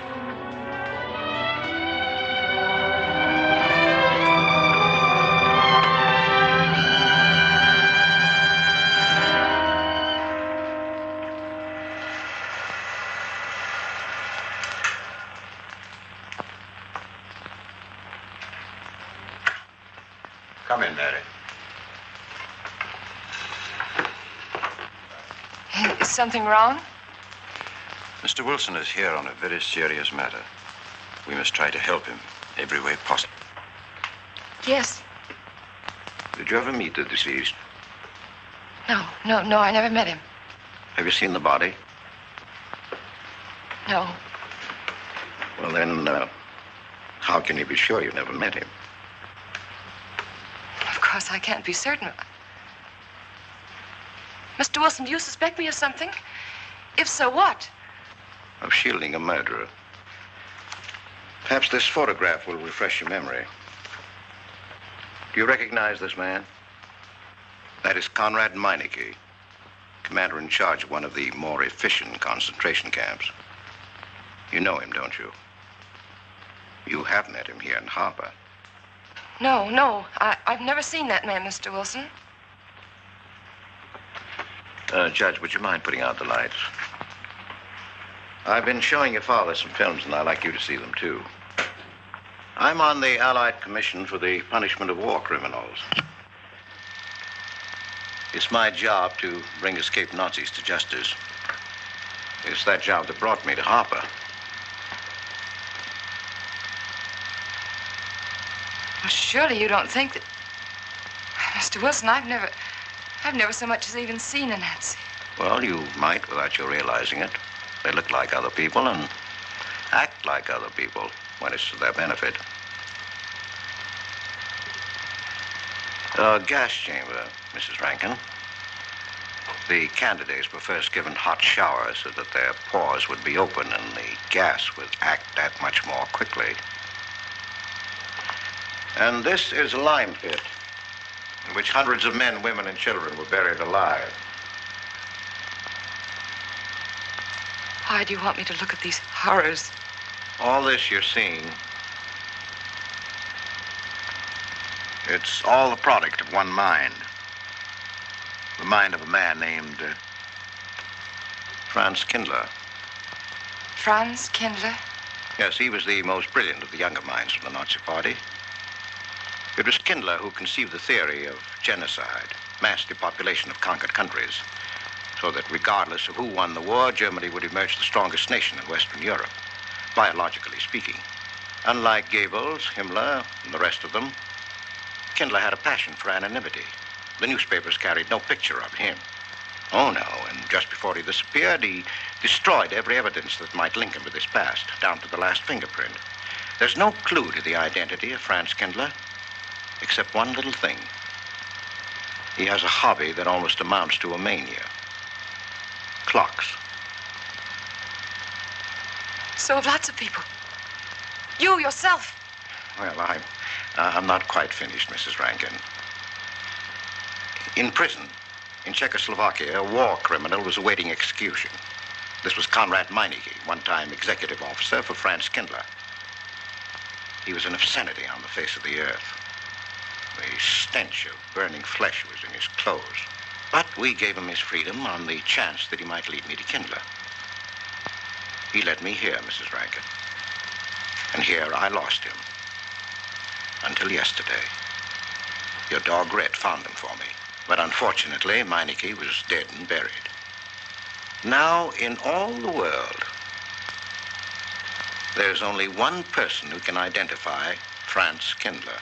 Come in, Mary. Is something wrong? Mr. Wilson is here on a very serious matter. We must try to help him every way possible. Yes. Did you ever meet the deceased? No, I never met him. Have you seen the body? No. Well, then, how can you be sure you never met him? Of course, I can't be certain. Mr. Wilson, do you suspect me of something? If so, what? Of shielding a murderer. Perhaps this photograph will refresh your memory. Do you recognize this man? That is Conrad Meineke, commander in charge of one of the more efficient concentration camps. You know him, don't you? You have met him here in Harper. No. I've never seen that man, Mr. Wilson. Judge, would you mind putting out the lights? I've been showing your father some films, and I'd like you to see them, too. I'm on the Allied Commission for the Punishment of War Criminals. It's my job to bring escaped Nazis to justice. It's that job that brought me to Harper. Well, surely you don't think that... Mr. Wilson, I've never so much as even seen a Nazi. Well, you might without your realizing it. They look like other people and act like other people when it's to their benefit. A gas chamber, Mrs. Rankin. The candidates were first given hot showers so that their pores would be open and the gas would act that much more quickly. And this is a lime pit in which hundreds of men, women, and children were buried alive. Why do you want me to look at these horrors? All this you're seeing, it's all the product of one mind. The mind of a man named Franz Kindler. Franz Kindler? Yes, he was the most brilliant of the younger minds from the Nazi Party. It was Kindler who conceived the theory of genocide, mass depopulation of conquered countries, so that regardless of who won the war, Germany would emerge the strongest nation in Western Europe, biologically speaking. Unlike Goebbels, Himmler, and the rest of them, Kindler had a passion for anonymity. The newspapers carried no picture of him. Oh, no, and just before he disappeared, he destroyed every evidence that might link him with his past, down to the last fingerprint. There's no clue to the identity of Franz Kindler, except one little thing. He has a hobby that almost amounts to a mania. Clocks. So have lots of people. You yourself. Well, I'm not quite finished, Mrs. Rankin. In prison, in Czechoslovakia, a war criminal was awaiting execution. This was Konrad Meineke, one-time executive officer for Franz Kindler. He was an obscenity on the face of the earth. The stench of burning flesh was in his clothes. But we gave him his freedom on the chance that he might lead me to Kindler. He led me here, Mrs. Rankin. And here I lost him. Until yesterday. Your dog Red found him for me. But unfortunately, Meineke was dead and buried. Now, in all the world, there's only one person who can identify Franz Kindler.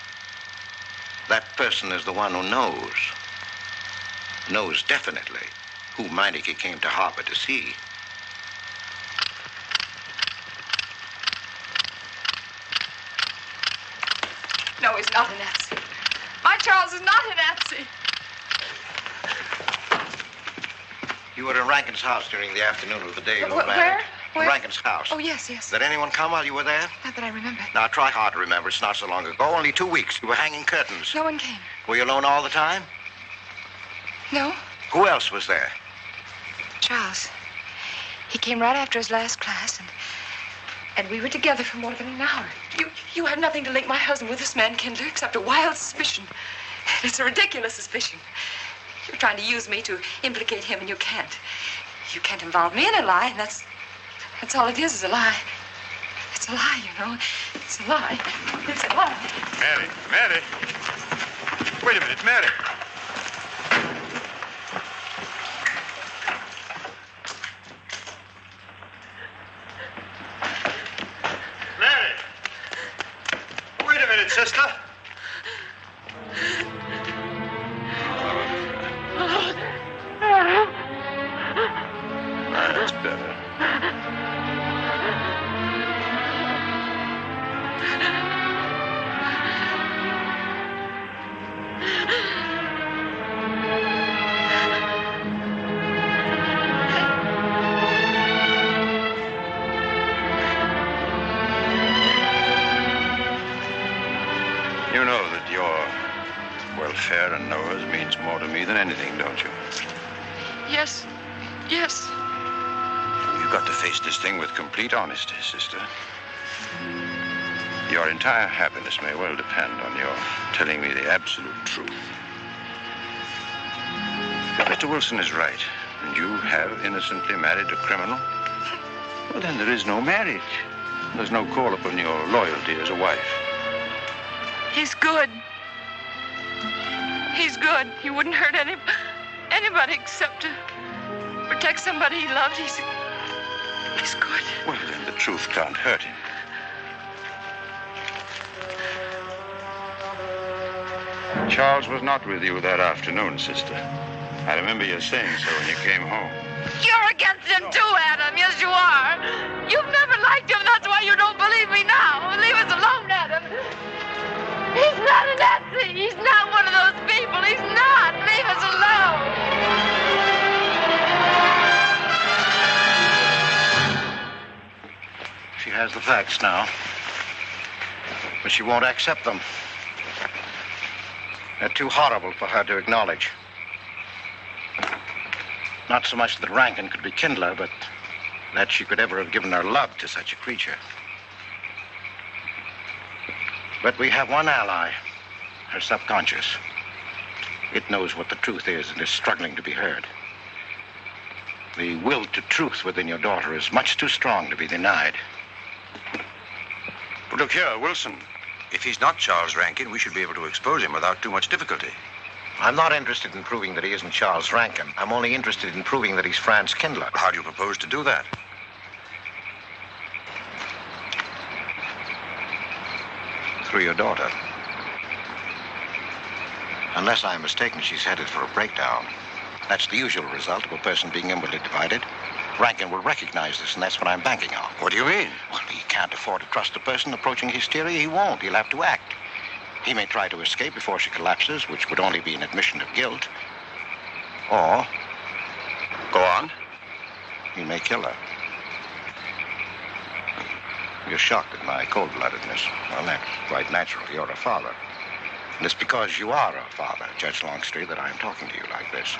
That person is the one who knows definitely who Meineke came to Harper to see. No, he's not a Nazi. My Charles is not a Nazi. You were in Rankin's house during the afternoon of the day you were married. Where? Where? Rankin's house. Oh, yes, yes. Did anyone come while you were there? Not that I remember. Now, try hard to remember. It's not so long ago. Only 2 weeks. You were hanging curtains. No one came. Were you alone all the time? No. Who else was there? Charles. He came right after his last class, and we were together for more than an hour. You have nothing to link my husband with this man, Kindler, except a wild suspicion. It's a ridiculous suspicion. You're trying to use me to implicate him, and you can't. You can't involve me in a lie, and that's all it is a lie. It's a lie, you know. It's a lie. It's a lie. Mary. Wait a minute, Mary. Mary. Wait a minute, sister. That's better. You know that your welfare and Noah's means more to me than anything, don't you? Yes. Yes. You've got to face this thing with complete honesty, sister. Your entire happiness may well depend on your telling me the absolute truth. If Mr. Wilson is right, and you have innocently married a criminal, well, then there is no marriage. There's no call upon your loyalty as a wife. He's good. He's good. He wouldn't hurt anybody except to protect somebody he loved. He's good. Well, then the truth can't hurt him. Charles was not with you that afternoon, sister. I remember you saying so when you came home. You're against him too, Adam. Yes, you are. You've never liked him. That's why you don't believe me now. Leave us alone, Adam. He's not a Nazi. He's not one of those people. He's not. Leave us alone. She has the facts now, but she won't accept them. They're too horrible for her to acknowledge. Not so much that Rankin could be Kindler, but that she could ever have given her love to such a creature. But we have one ally, her subconscious. It knows what the truth is and is struggling to be heard. The will to truth within your daughter is much too strong to be denied. But look here, Wilson. If he's not Charles Rankin, we should be able to expose him without too much difficulty. I'm not interested in proving that he isn't Charles Rankin. I'm only interested in proving that he's Franz Kindler. How do you propose to do that? Through your daughter. Unless I'm mistaken, she's headed for a breakdown. That's the usual result of a person being inwardly divided. Rankin will recognize this, and that's what I'm banking on. What do you mean? Well, he can't afford to trust a person approaching hysteria. He won't. He'll have to act. He may try to escape before she collapses, which would only be an admission of guilt. Or... Go on. He may kill her. You're shocked at my cold-bloodedness. Well, that's quite natural. You're a father. And it's because you are a father, Judge Longstreet, that I am talking to you like this.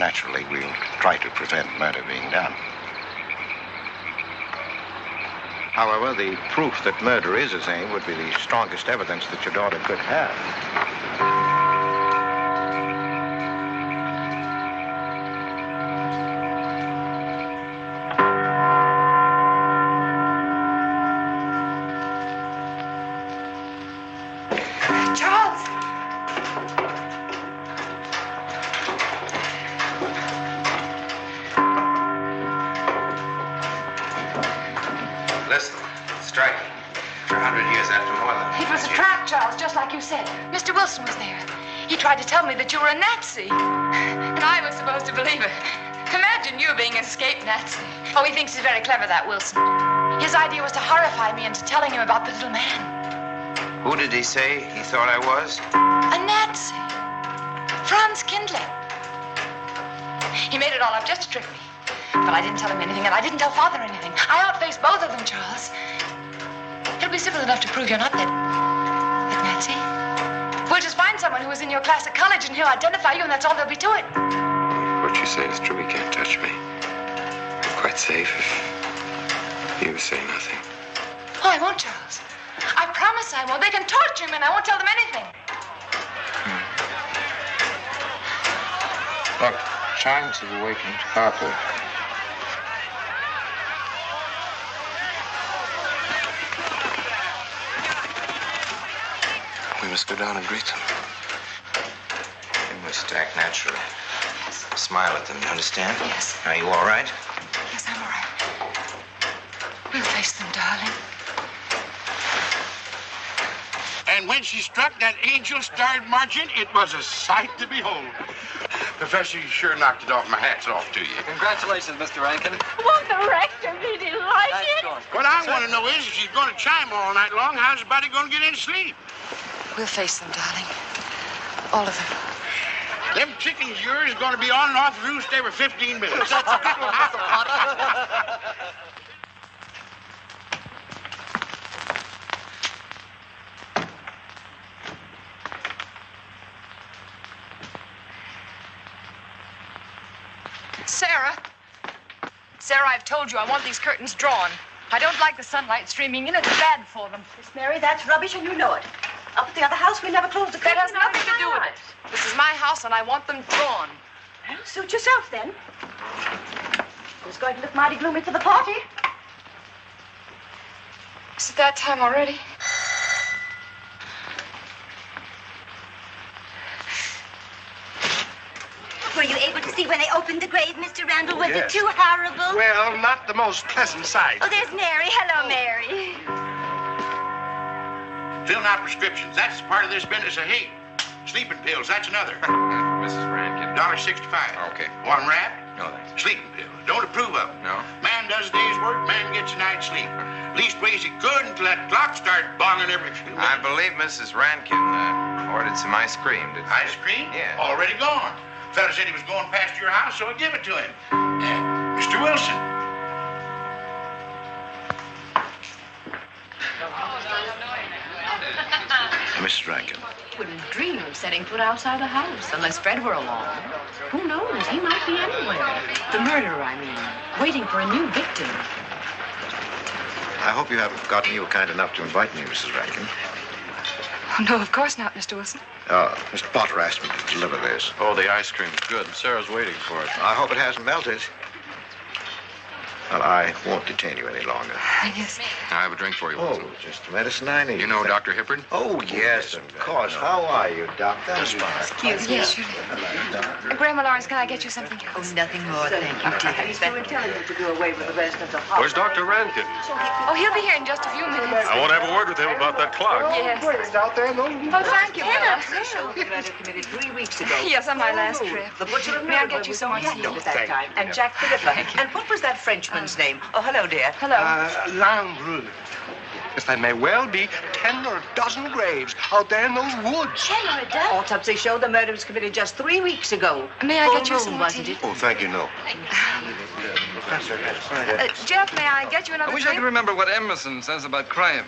Naturally, we'll try to prevent murder being done. However, the proof that murder is his aim would be the strongest evidence that your daughter could have. Mr. Wilson was there. He tried to tell me that you were a Nazi. And I was supposed to believe it. Imagine you being an escaped Nazi. Oh, he thinks he's very clever, that Wilson. His idea was to horrify me into telling him about the little man. Who did he say he thought I was? A Nazi. Franz Kindler. He made it all up just to trick me. But I didn't tell him anything, and I didn't tell Father anything. I outfaced both of them, Charles. It'll be simple enough to prove you're not that Nazi. We'll just find someone who was in your class at college, and he'll identify you, and that's all there'll be to it. What you say is true. He can't touch me. I'm quite safe if you say nothing. Oh, I won't, Charles. I promise I won't. They can torture him, and I won't tell them anything. Look, chimes have awakened Harper. We must go down and greet them. We must act naturally. Yes. Smile at them, you understand? Yes. Are you all right? Yes, I'm all right. We'll face them, darling. And when she struck that angel-starred margin, it was a sight to behold. Professor, you sure knocked it off. My hat's off to you. Congratulations, Mr. Rankin. Won't the rector be delighted? What I want to know is, if she's going to chime all night long, how's the body going to get any sleep? We'll face them, darling. All of them. Them chickens of yours are going to be on and off the roost every 15 minutes. That's a good one, Mr. Potter. Sarah, I've told you I want these curtains drawn. I don't like the sunlight streaming in. It's bad for them. Miss Mary, that's rubbish, and you know it. Up at the other house, we never close the curtains. That has nothing to do with it. This is my house, and I want them drawn. Well, suit yourself, then. It's going to look mighty gloomy for the party. Is it that time already? Were you able to see when they opened the grave, Mr. Randall? Was it too horrible? Well, not the most pleasant sight. Oh, there's Mary. Hello, Mary. Filling out prescriptions. That's part of this business of hate. Sleeping pills. That's another. Mrs. Rankin. $1.65. Okay. One wrap? No, thanks. Sleeping pills. Don't approve of them. No. Man does a day's work, man gets a night's sleep. Leastways he could until that clock started bonging every few minutes. I believe Mrs. Rankin ordered some ice cream. Ice cream? Yeah. Already gone. Fella said he was going past your house, so I give it to him. Mr. Wilson. Mrs. Rankin. Wouldn't dream of setting foot outside the house unless Fred were along. Who knows? He might be anywhere. The murderer, I mean, waiting for a new victim. I hope you haven't forgotten you were kind enough to invite me, Mrs. Rankin. Oh, no, of course not, Mr. Wilson. Mr. Potter asked me to deliver this. Oh, the ice cream's good. Sarah's waiting for it. I hope it hasn't melted. Well, I won't detain you any longer. Yes. I have a drink for you, Wilson. Oh, just the medicine I need. You know Dr. Hippard? Oh, yes, of course. How are you, Doctor? Excuse me. Yes, surely. Grandma Lawrence, can I get you something else? Oh, nothing more, thank you, dear. He's too intelligent to do away with the rest of the house. Where's Dr. Rankin? Oh, he'll be here in just a few minutes. I want to have a word with him about that clock. Yes. It's out there, no? Oh, thank you, Bella. The murder committed 3 weeks ago. Yes, on my last trip. The butcher of May I get you some more tea? at that time. And Jack Philippa. And what was that Frenchman's name? Oh, hello, dear. Hello. Lambrou. Yes, there may well be 10 or a dozen graves out there in those woods. 10 or a dozen? Autopsy showed the murder was committed just 3 weeks ago. May I get you some more wasn't tea? it? Oh, thank you, no. Jeff, may I get you another I wish drink? I could remember what Emerson says about crime.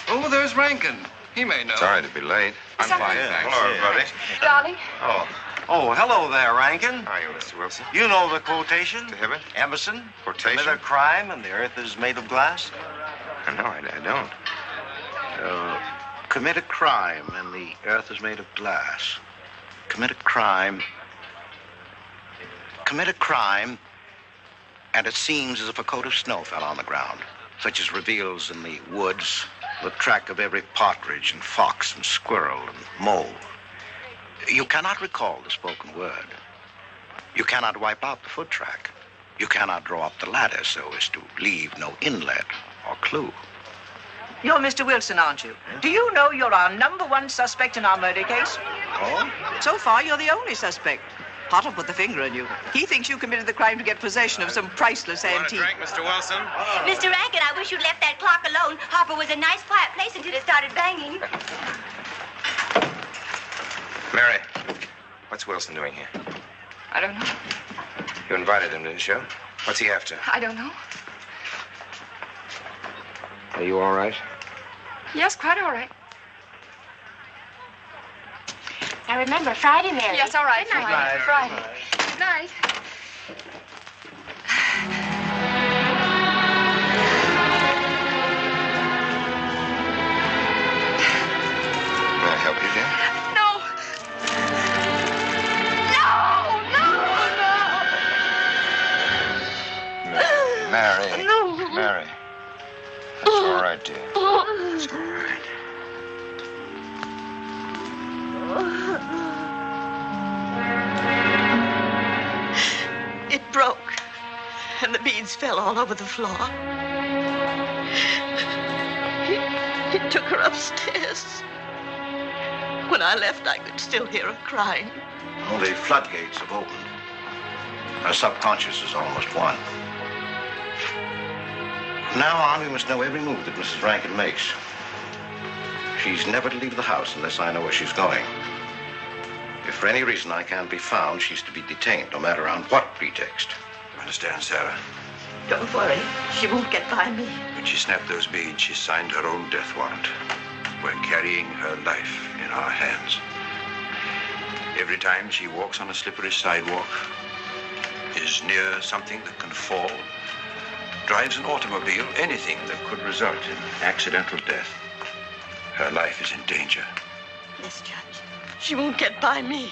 Oh, there's Rankin. He may know. Sorry to be late. I'm fine, thanks. Hello, everybody. Darling. Oh, hello there, Rankin. How are you, Mr. Wilson? You know the quotation? To Hibbert? Emerson. Quotation? Commit a crime and the earth is made of glass. No, I don't. Commit a crime and the earth is made of glass. Commit a crime. Commit a crime, and it seems as if a coat of snow fell on the ground, such as reveals in the woods the track of every partridge and fox and squirrel and mole. You cannot recall the spoken word. You cannot wipe out the foot track. You cannot draw up the ladder so as to leave no inlet or clue. You're Mr. Wilson, aren't you? Do you know you're our #1 suspect in our murder case? Oh? So far, you're the only suspect. Potter put the finger on you. He thinks you committed the crime to get possession of some priceless antique. Want a drink, Mr. Wilson? Mr. Rankin, I wish you'd left that clock alone. Harper was a nice, quiet place until it started banging. Mary, what's Wilson doing here? I don't know. You invited him, didn't you? What's he after? I don't know. Are you all right? Yes, quite all right. Now remember, Friday, Mary. Yes, all right. Good night. Friday. Good night. May I help you, dear? No. No, Mary. No. Mary. That's all right, dear. It's all right. It broke, and the beads fell all over the floor. He took her upstairs. When I left, I could still hear her crying. Well, the floodgates have opened. Her subconscious is almost won. From now on, we must know every move that Mrs. Rankin makes. She's never to leave the house unless I know where she's going. If for any reason I can't be found, she's to be detained, no matter on what pretext. You understand, Sarah? Don't worry. She won't get by me. When she snapped those beads, she signed her own death warrant. We're carrying her life in our hands. Every time she walks on a slippery sidewalk, is near something that can fall, drives an automobile, anything that could result in accidental death, her life is in danger. Yes, Judge. She won't get by me.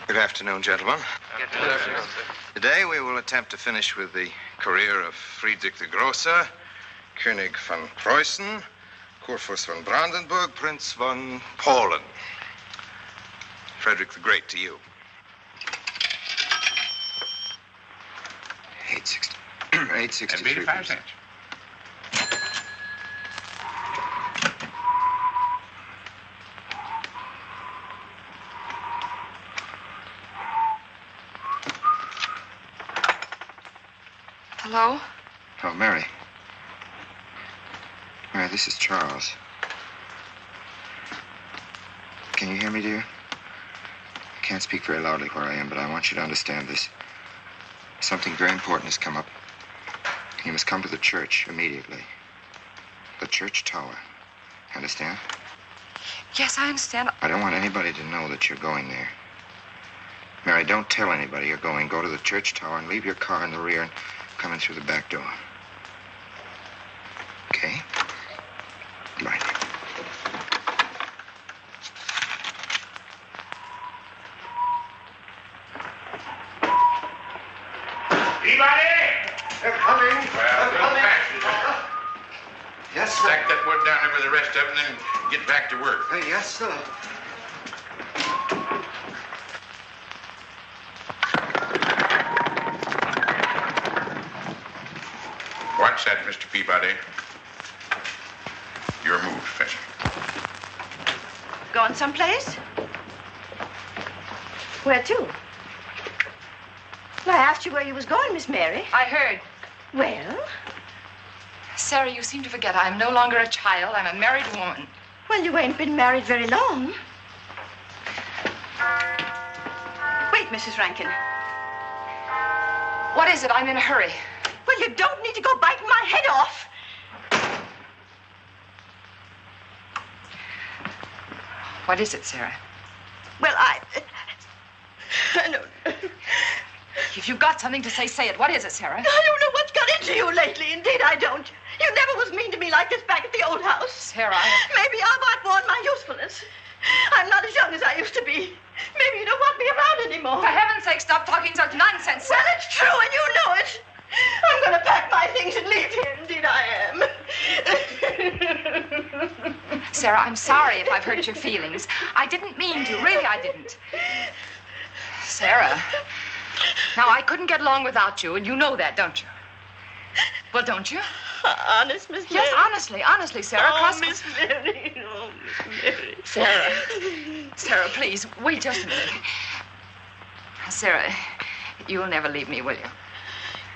Good afternoon, gentlemen. Good afternoon. Today we will attempt to finish with the career of Friedrich the Grosser, König von Preußen, Kurfürst von Brandenburg, Prince von Polen. Frederick the Great to you. 863. 85 cents. Hello? Oh, Mary. Mary, this is Charles. Can you hear me, dear? I can't speak very loudly where I am, but I want you to understand this. Something very important has come up. You must come to the church immediately. The church tower. Understand? Yes, I understand. I don't want anybody to know that you're going there. Mary, don't tell anybody you're going. Go to the church tower and leave your car in the rear and come in through the back door. Okay? Right. They're coming. Well, they're coming. Yes, sir. Stack that wood down there with the rest of them, and then get back to work. Yes, sir. What's that, Mr. Peabody? Your move, Professor. Going someplace? Where to? Well, I asked you where you was going, Miss Mary. I heard. Well? Sarah, you seem to forget I'm no longer a child. I'm a married woman. Well, you ain't been married very long. Wait, Mrs. Rankin. What is it? I'm in a hurry. Well, you don't need to go biting my head off. What is it, Sarah? Well, I don't... If you've got something to say, say it. What is it, Sarah? I don't know what's got into you lately. Indeed, I don't. You never was mean to me like this back at the old house. Sarah, Maybe I'm outworn my usefulness. I'm not as young as I used to be. Maybe you don't want me around anymore. For heaven's sake, stop talking such nonsense. Well, it's true, and you know it. I'm going to pack my things and leave here. Indeed, I am. Sarah, I'm sorry if I've hurt your feelings. I didn't mean to. Really, I didn't. Sarah, now, I couldn't get along without you, and you know that, don't you? Well, don't you? Honest, Miss Mary? Yes, honestly, Sarah. Oh, Miss Mary. Oh, Miss Mary. Sarah, please, wait just a minute. Sarah, you'll never leave me, will you?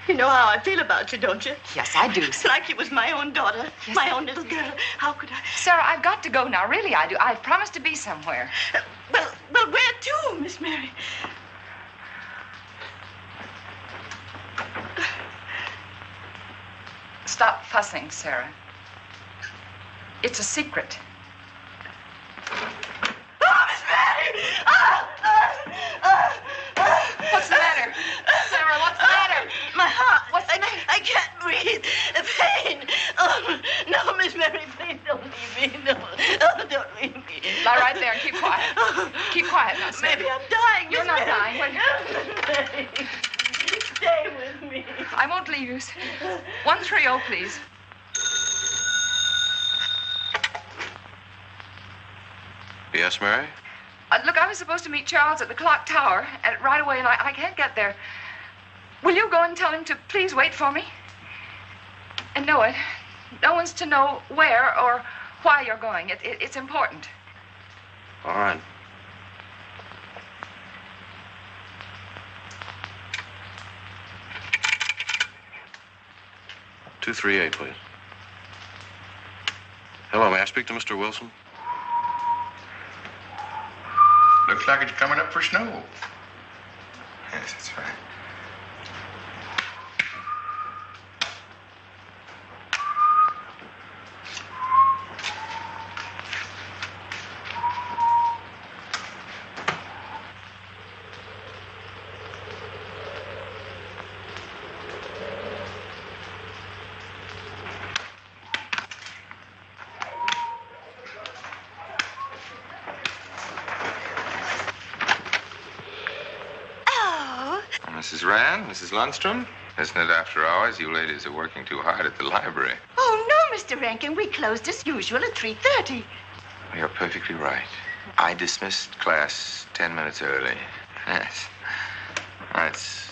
You know how I feel about you, don't you? Yes, I do. It's like you was my own daughter, my own little girl. How could I? Sarah, I've got to go now. Really, I do. I've promised to be somewhere. Well, where to, Miss Mary? Stop fussing, Sarah. It's a secret. Oh, Miss Mary! What's the matter? Sarah, what's the matter? My heart. What's the matter? I can't breathe. The pain. Oh, no, Miss Mary, please don't leave me. No, don't leave me. Lie right there and keep quiet. Keep quiet now, Sarah. Maybe I'm dying. You're not dying. Mary, stay with me. I won't leave you. 130, please. Yes, Mary? Look, I was supposed to meet Charles at the clock tower right away, and I can't get there. Will you go and tell him to please wait for me? And no one's to know where or why you're going. It's important. All right. "238, please. Hello, may I speak to Mr. Wilson? Looks like it's coming up for snow. Yes, that's right. Mrs. Rand, Mrs. Lundstrom, isn't it after hours? You ladies are working too hard at the library. Oh, no, Mr. Rankin. We closed as usual at 3:30. You're perfectly right. I dismissed class 10 minutes early. Yes. It's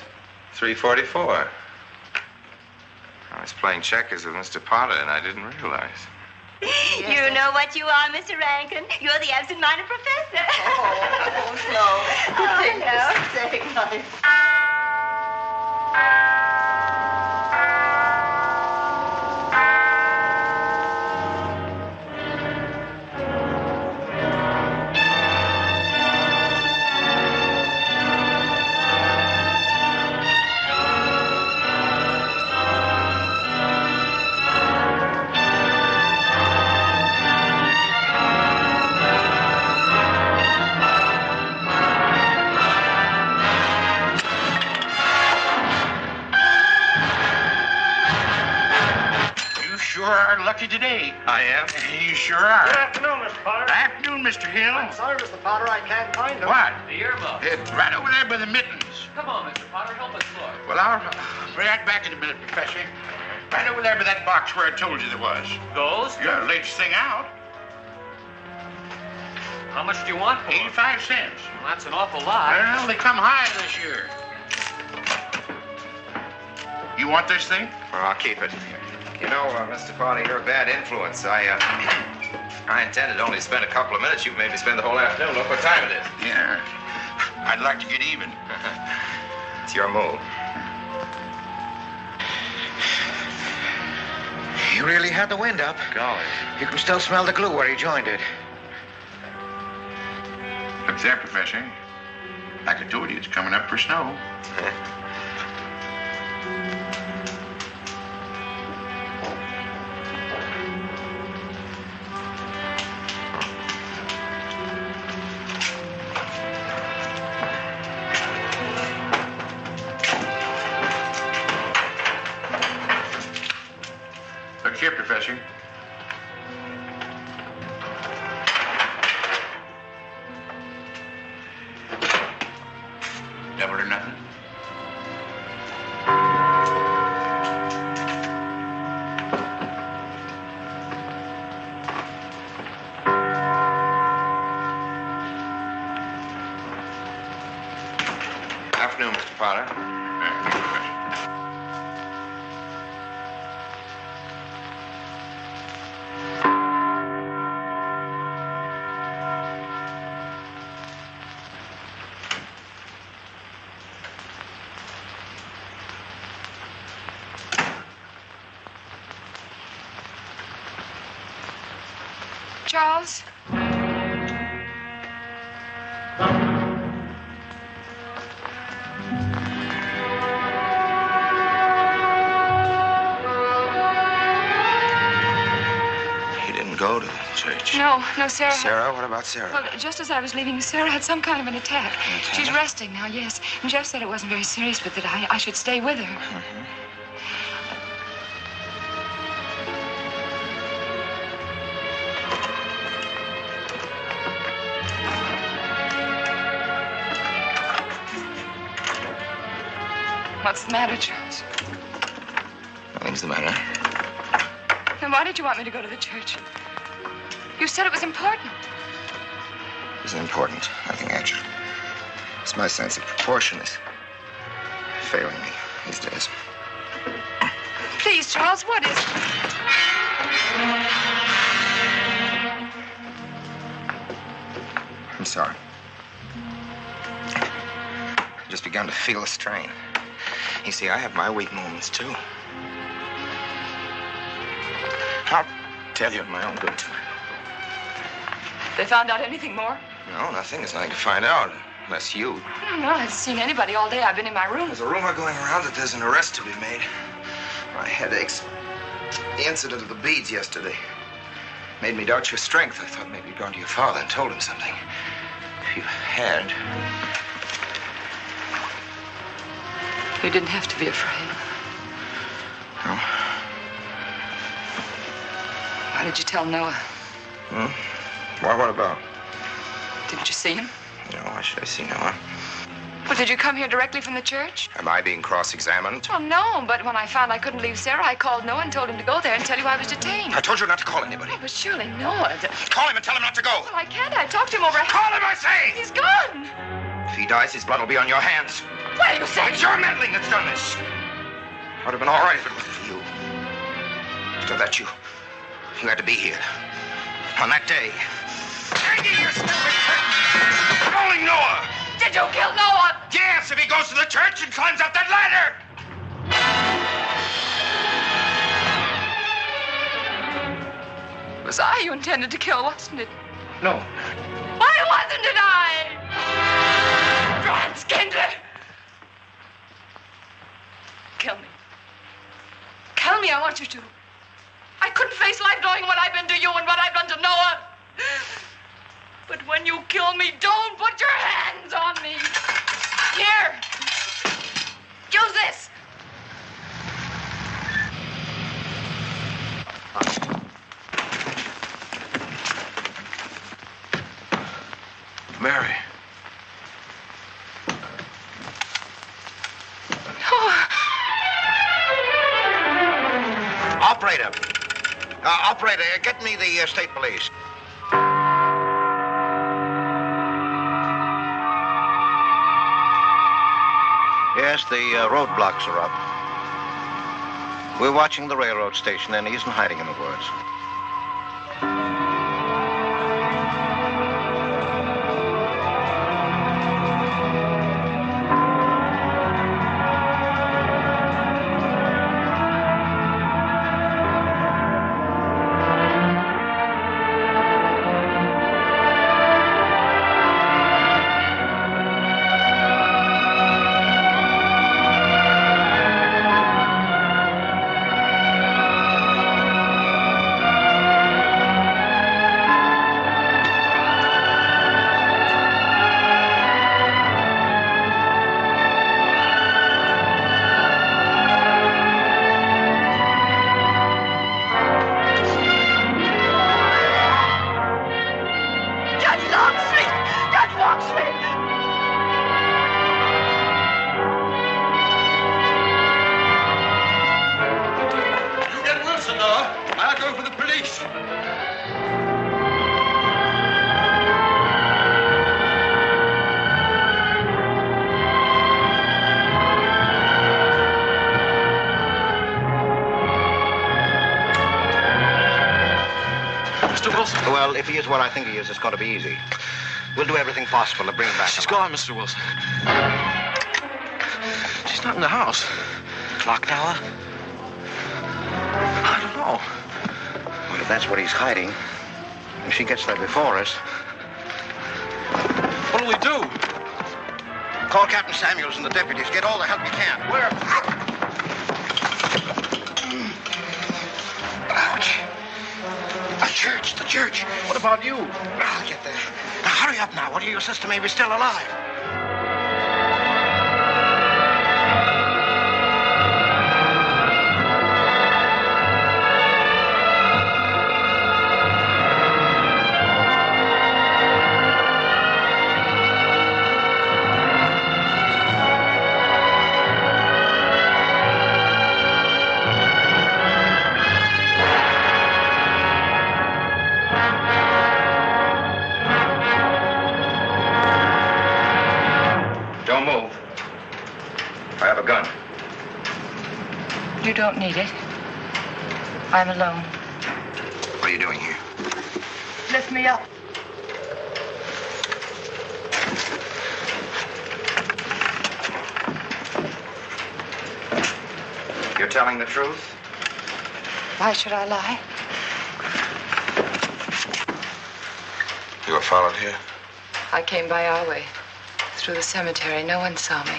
3:44. I was playing checkers with Mr. Potter, and I didn't realize. You know what you are, Mr. Rankin. You're the absent-minded professor. Oh, no. Hello. Say nice. about you today. I am? You sure are. Good afternoon, Mr. Potter. Afternoon, Mr. Hill. I'm sorry, Mr. Potter, I can't find him. What? The earmuff. It's right over there by the mittens. Come on, Mr. Potter, help us look. Well, I'll be right back in a minute, Professor. Right over there by that box where I told you there was. Those? Yeah, latest thing out. How much do you want for 85 cents. Well, that's an awful lot. Well, they come high this year. You want this thing? Well, I'll keep it. You know, Mr. Potter, you're a bad influence. I intended only to spend a couple of minutes. You've made me spend the whole afternoon. Look what time it is. Yeah. I'd like to get even. It's your move. He really had the wind up. Golly. You can still smell the glue where he joined it. Look there, Professor. Like I told you, it's coming up for snow. Look here, Professor. Double or nothing? Afternoon, Mr. Potter. Charles? He didn't go to the church. No, Sarah. Sarah? What about Sarah? Well, just as I was leaving, Sarah had some kind of an attack. She's resting now, yes. And Jeff said it wasn't very serious, but that I should stay with her. What's the matter, Charles? Nothing's the matter. Then why did you want me to go to the church? You said it was important. It isn't important. Nothing actually. It's my sense of proportion is failing me these days. Please, Charles, what is it? I'm sorry. I've just begun to feel a strain. You see, I have my weak moments, too. I'll tell you in my own good time. They found out anything more? No, nothing. There's nothing to find out, unless you. No, I haven't seen anybody all day. I've been in my room. There's a rumor going around that there's an arrest to be made. My headaches. The incident of the beads yesterday made me doubt your strength. I thought maybe you'd gone to your father and told him something. If you had... You didn't have to be afraid. No? Why did you tell Noah? Why, what about? Didn't you see him? No, why should I see Noah? Well, did you come here directly from the church? Am I being cross-examined? Well, no, but when I found I couldn't leave Sarah, I called Noah and told him to go there and tell you I was detained. I told you not to call anybody. Oh, but surely Noah... Call him and tell him not to go. Well, I can't. I talked to him over... Call him, I say! He's gone! If he dies, his blood will be on your hands. What are you saying? It's your meddling that's done this. I would have been all right if it wasn't for you. So that you had to be here. On that day. You stupid trick! Calling Noah! Did you kill Noah? Yes, if he goes to the church and climbs up that ladder! It was I you intended to kill, wasn't it? No. Why wasn't it I? Franz Kindler! Kill me. Kill me, I want you to. I couldn't face life knowing what I've been to you and what I've done to Noah. But when you kill me, don't put your hands on me. Here. Use this. Operator, get me the state police. Yes, the roadblocks are up. We're watching the railroad station, and he isn't hiding in the woods. Well, if he is what I think he is, it's going to be easy. We'll do everything possible to bring him back. She's gone, Mr. Wilson. She's not in the house. Clock tower? I don't know. Well, if that's what he's hiding, if she gets there before us... What do we do? Call Captain Samuels and the deputies. Get all the help you can. Where? Ouch. The church. What about you? I'll get there. Now, hurry up now. What are your sister may be still alive? You don't need it. I'm alone. What are you doing here? Lift me up. You're telling the truth? Why should I lie? You were followed here? I came by our way. Through the cemetery. No one saw me.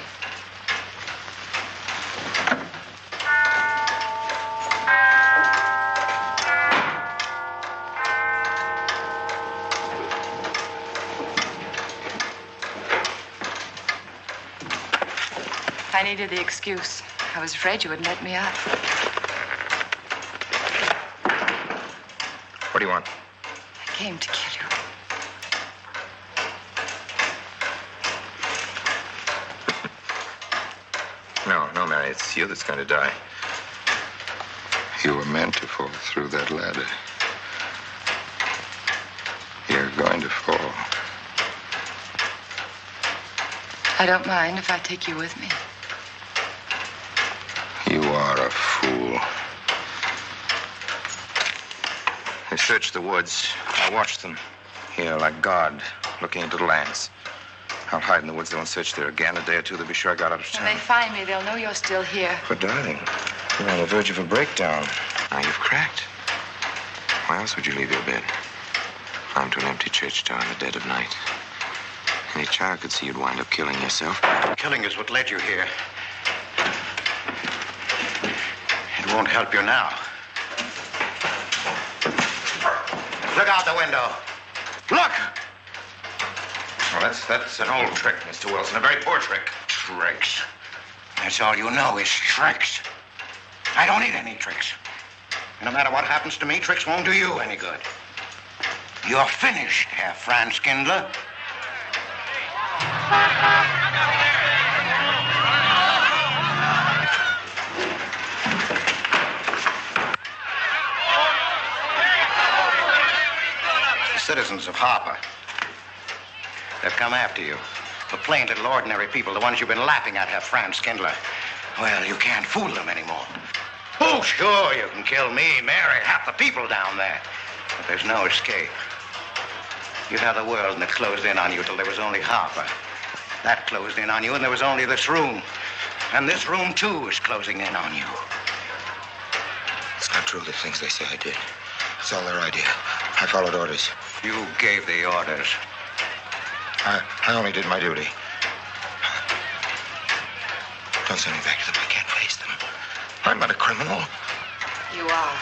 I needed the excuse. I was afraid you wouldn't let me out. What do you want? I came to kill you. No, Mary, it's you that's going to die. You were meant to fall through that ladder. You're going to fall. I don't mind if I take you with me. You are a fool. They searched the woods. I watched them. Here, like God, looking into the lands. I'll hide in the woods. They won't search there again. A day or two, they'll be sure I got out of When town. they find me, they'll know you're still here. But, darling, you're on the verge of a breakdown. Now you've cracked. Why else would you leave your bed? Climb to an empty church tower in the dead of night. Any child could see you'd wind up killing yourself. Killing is what led you here. It won't help you now. Look out the window. Look! Well, that's an old trick, Mr. Wilson. A very poor trick. Tricks. That's all you know is tricks. I don't need any tricks. No matter what happens to me, tricks won't do you any good. You're finished, Herr Franz Kindler. citizens of Harper. They've come after you. The plain little ordinary people, the ones you've been laughing at, have Franz Kindler. Well, you can't fool them anymore. Oh, sure, you can kill me, Mary, half the people down there. But there's no escape. You have the world, and it closed in on you till there was only Harper. That closed in on you, and there was only this room. And this room, too, is closing in on you. It's not true, the things they say I did. It's all their idea. I followed orders. You gave the orders. I only did my duty. Don't send me back to them. I can't face them. I'm not a criminal. You are.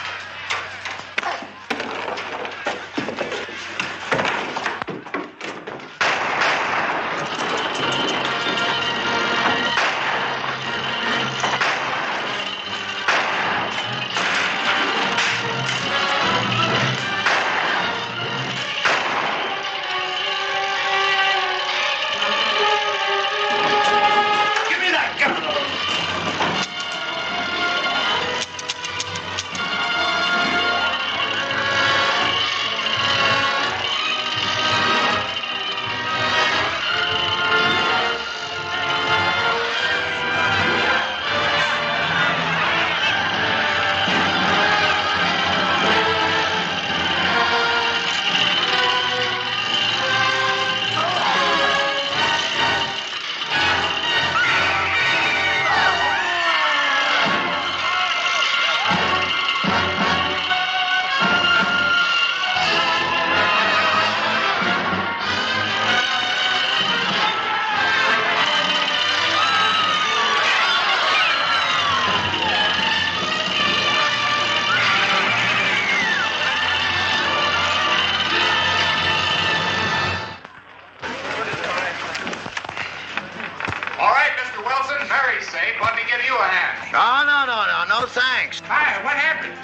No, thanks. Hi, what happened?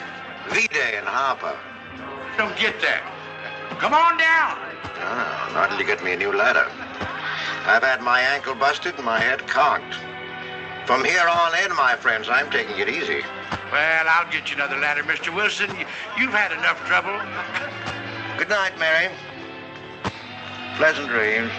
V-Day in Harper. Don't get that. Come on down. Oh, not till you get me a new ladder. I've had my ankle busted and my head conked. From here on in, my friends, I'm taking it easy. Well, I'll get you another ladder, Mr. Wilson. You've had enough trouble. Good night, Mary. Pleasant dreams.